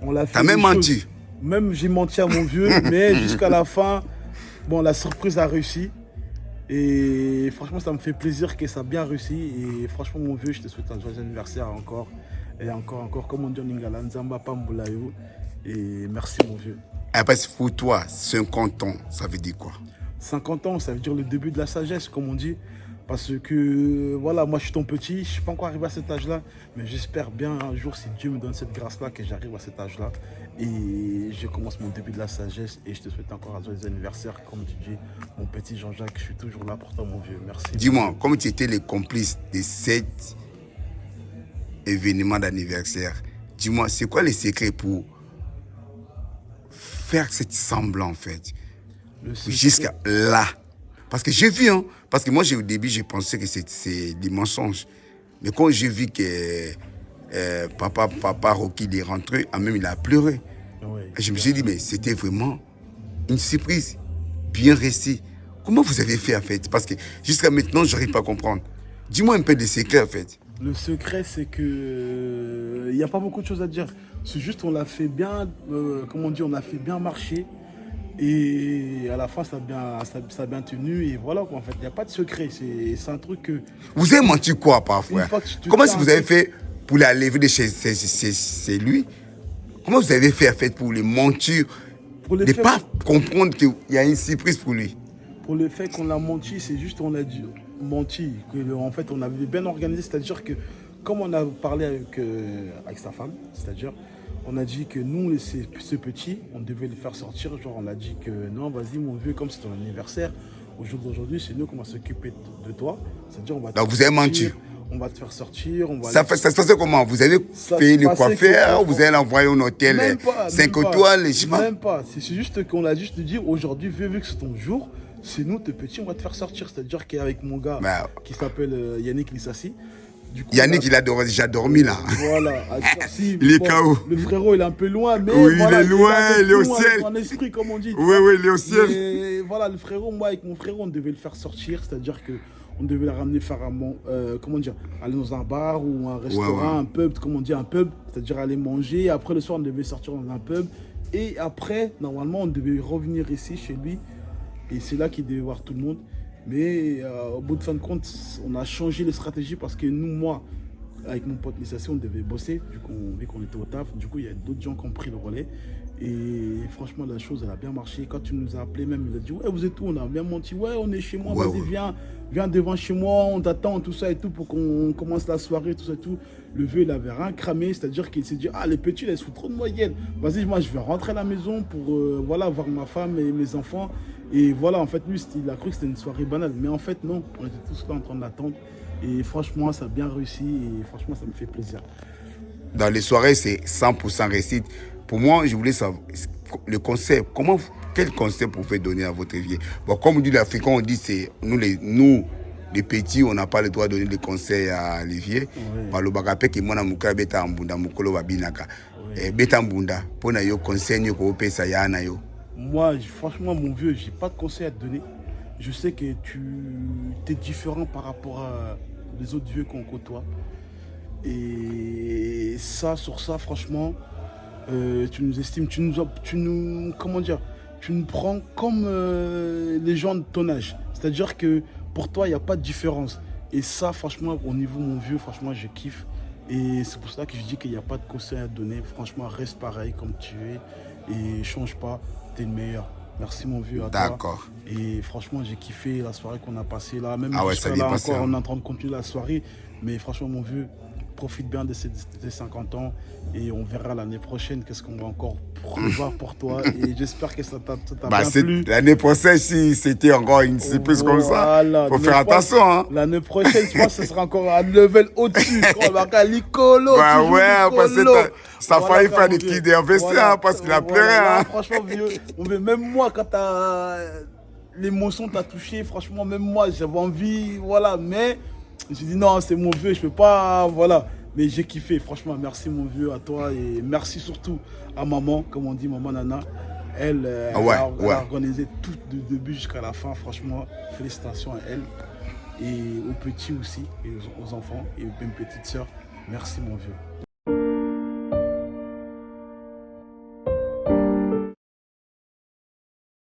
On l'a fait. T'as même menti? Même j'ai menti à mon vieux, mais jusqu'à la fin, bon, la surprise a réussi. Et franchement, ça me fait plaisir que ça a bien réussi. Et franchement, mon vieux, je te souhaite un joyeux anniversaire encore. Et encore, comme on dit en lingala, Nzamba Pambulayo. Et merci, mon vieux. Après, pour toi, 50 ans, ça veut dire quoi? 50 ans, ça veut dire le début de la sagesse, comme on dit. Parce que, voilà, moi, je suis ton petit, je ne suis pas encore arrivé à cet âge-là. Mais j'espère bien un jour, si Dieu me donne cette grâce-là, que j'arrive à cet âge-là. Et je commence mon début de la sagesse. Et je te souhaite encore un joyeux anniversaire, comme tu dis, mon petit Jean-Jacques. Je suis toujours là pour toi, mon vieux. Merci. Dis-moi, comme tu étais le complice de cet événement d'anniversaire, dis-moi, c'est quoi le secret pour faire cette semblant, en fait, jusqu'à là? Parce que j'ai vu, hein, parce que moi, au début, j'ai pensé que c'est des mensonges. Mais quand j'ai vu que papa Rocky est rentré, même il a pleuré. Oui, je me suis dit, mais c'était vraiment une surprise, bien réussie. Comment vous avez fait, en fait? Parce que jusqu'à maintenant, je n'arrive pas à comprendre. Dis-moi un peu des secrets, en fait. Le secret, c'est que il n'y a pas beaucoup de choses à dire. C'est juste on l'a fait bien, comment dire, on a fait bien marcher. Et à la fin, ça a bien tenu. Et voilà, quoi, en fait, il n'y a pas de secret. C'est un truc que... Vous avez menti quoi, parfois? Comment est-ce que vous avez fait pour la lever de chez lui? Comment vous avez fait, en fait, pour les mentir, de ne pas comprendre qu'il y a une surprise pour lui? Pour le fait qu'on a menti, c'est juste qu'on a menti. En fait, on avait bien organisé, c'est-à-dire que comme on a parlé avec sa femme, c'est-à-dire on a dit que nous, ce petit, on devait le faire sortir. Genre, on a dit que non, vas-y, mon vieux, comme c'est ton anniversaire, au jour d'aujourd'hui, c'est nous qu'on va s'occuper de toi. C'est-à-dire, on va. Donc, vous avez menti? on va te faire sortir. On va ça se passait comment? Vous avez payé le coiffeur, vous allez l'envoyer au hôtel 5 étoiles, je sais pas. Même pas. C'est juste qu'on a juste dit aujourd'hui, vu que c'est ton jour, c'est nous, tes petits, on va te faire sortir. C'est-à-dire qu'avec mon gars qui s'appelle Yannick Lissassi. Yannick, il a déjà dormi là. Voilà. Il est KO. Le frérot, il est un peu loin, mais. Oui, voilà, il est loin, il est au ciel. En esprit, comme on dit. Oui, il est au ciel. Et voilà, le frérot, moi, avec mon frérot, on devait le faire sortir. C'est-à-dire qu'on devait le ramener faire aller dans un bar ou un restaurant, un pub, comment on dit, un pub. C'est-à-dire aller manger. Après, le soir, on devait sortir dans un pub. Et après, normalement, on devait revenir ici, chez lui. Et c'est là qu'il devait voir tout le monde. Mais au bout de fin de compte, on a changé les stratégies parce que nous, moi, avec mon pote Lissassi, on devait bosser. Du coup, vu qu'on était au taf, du coup, il y a d'autres gens qui ont pris le relais. Et franchement, la chose, elle a bien marché. Quand tu nous as appelé, même, il a dit, ouais, vous êtes où? On a bien menti. Ouais, on est chez moi, vas-y, viens devant chez moi, on t'attend, tout ça et tout, pour qu'on commence la soirée, tout ça et tout. Le vieux, il avait rien cramé, c'est-à-dire qu'il s'est dit, ah, les petits, ils se foutent trop de moyenne. Vas-y, moi, je vais rentrer à la maison pour, voir ma femme et mes enfants. Et voilà, en fait, lui, il a cru que c'était une soirée banale. Mais en fait, non, on était tous là en train d'attendre. Et franchement, ça a bien réussi. Et franchement, ça me fait plaisir. Dans les soirées, c'est 100% réussite. Pour moi, je voulais savoir le concept. Quel concept vous pouvez donner à votre vie? Bon, comme on dit l'Africain, on dit c'est nous les petits, on n'a pas le droit de donner des conseils à Olivier. Le bagapé qui mona muka beta ambunda mukolo babinaka. Beta ambunda pona yo conseil ko pesa yana yo. Moi, franchement, mon vieux, j'ai pas de conseils à te donner. Je sais que tu es différent par rapport à les autres vieux qu'on côtoie. Et ça, sur ça, franchement, tu nous estimes, tu nous prends comme les gens de ton âge. C'est-à-dire que pour toi, il n'y a pas de différence. Et ça, franchement, au niveau mon vieux, franchement, je kiffe. Et c'est pour ça que je dis qu'il n'y a pas de conseils à te donner. Franchement, reste pareil comme tu es et change pas. T'es le meilleur. Merci mon vieux à toi. D'accord. Et franchement, j'ai kiffé la soirée qu'on a passée là. Même ça là passé, encore, on est en train de continuer la soirée. Mais franchement, mon vieux, profite bien de ces 50 ans. Et on verra l'année prochaine qu'est-ce qu'on va encore prévoir pour toi. Et j'espère que ça t'a bien plu. L'année prochaine, si c'était encore une surprise comme ça, faut faire attention. Hein. L'année prochaine, je pense que ce sera encore un level au-dessus. On va faire l'icolo. Parce que ça a failli faire des kits d'investissement parce qu'il a pleuré. Franchement, vieux, même moi, quand l'émotion t'a touché, franchement, même moi, j'avais envie, voilà. Mais j'ai dit non, c'est mon vieux, je peux pas, voilà. Mais j'ai kiffé, franchement, merci mon vieux, à toi. Et merci surtout à maman, comme on dit, maman Nana. Elle a organisé tout du début jusqu'à la fin. Franchement, félicitations à elle. Et aux petits aussi, et aux enfants, et aux même petites sœurs. Merci mon vieux.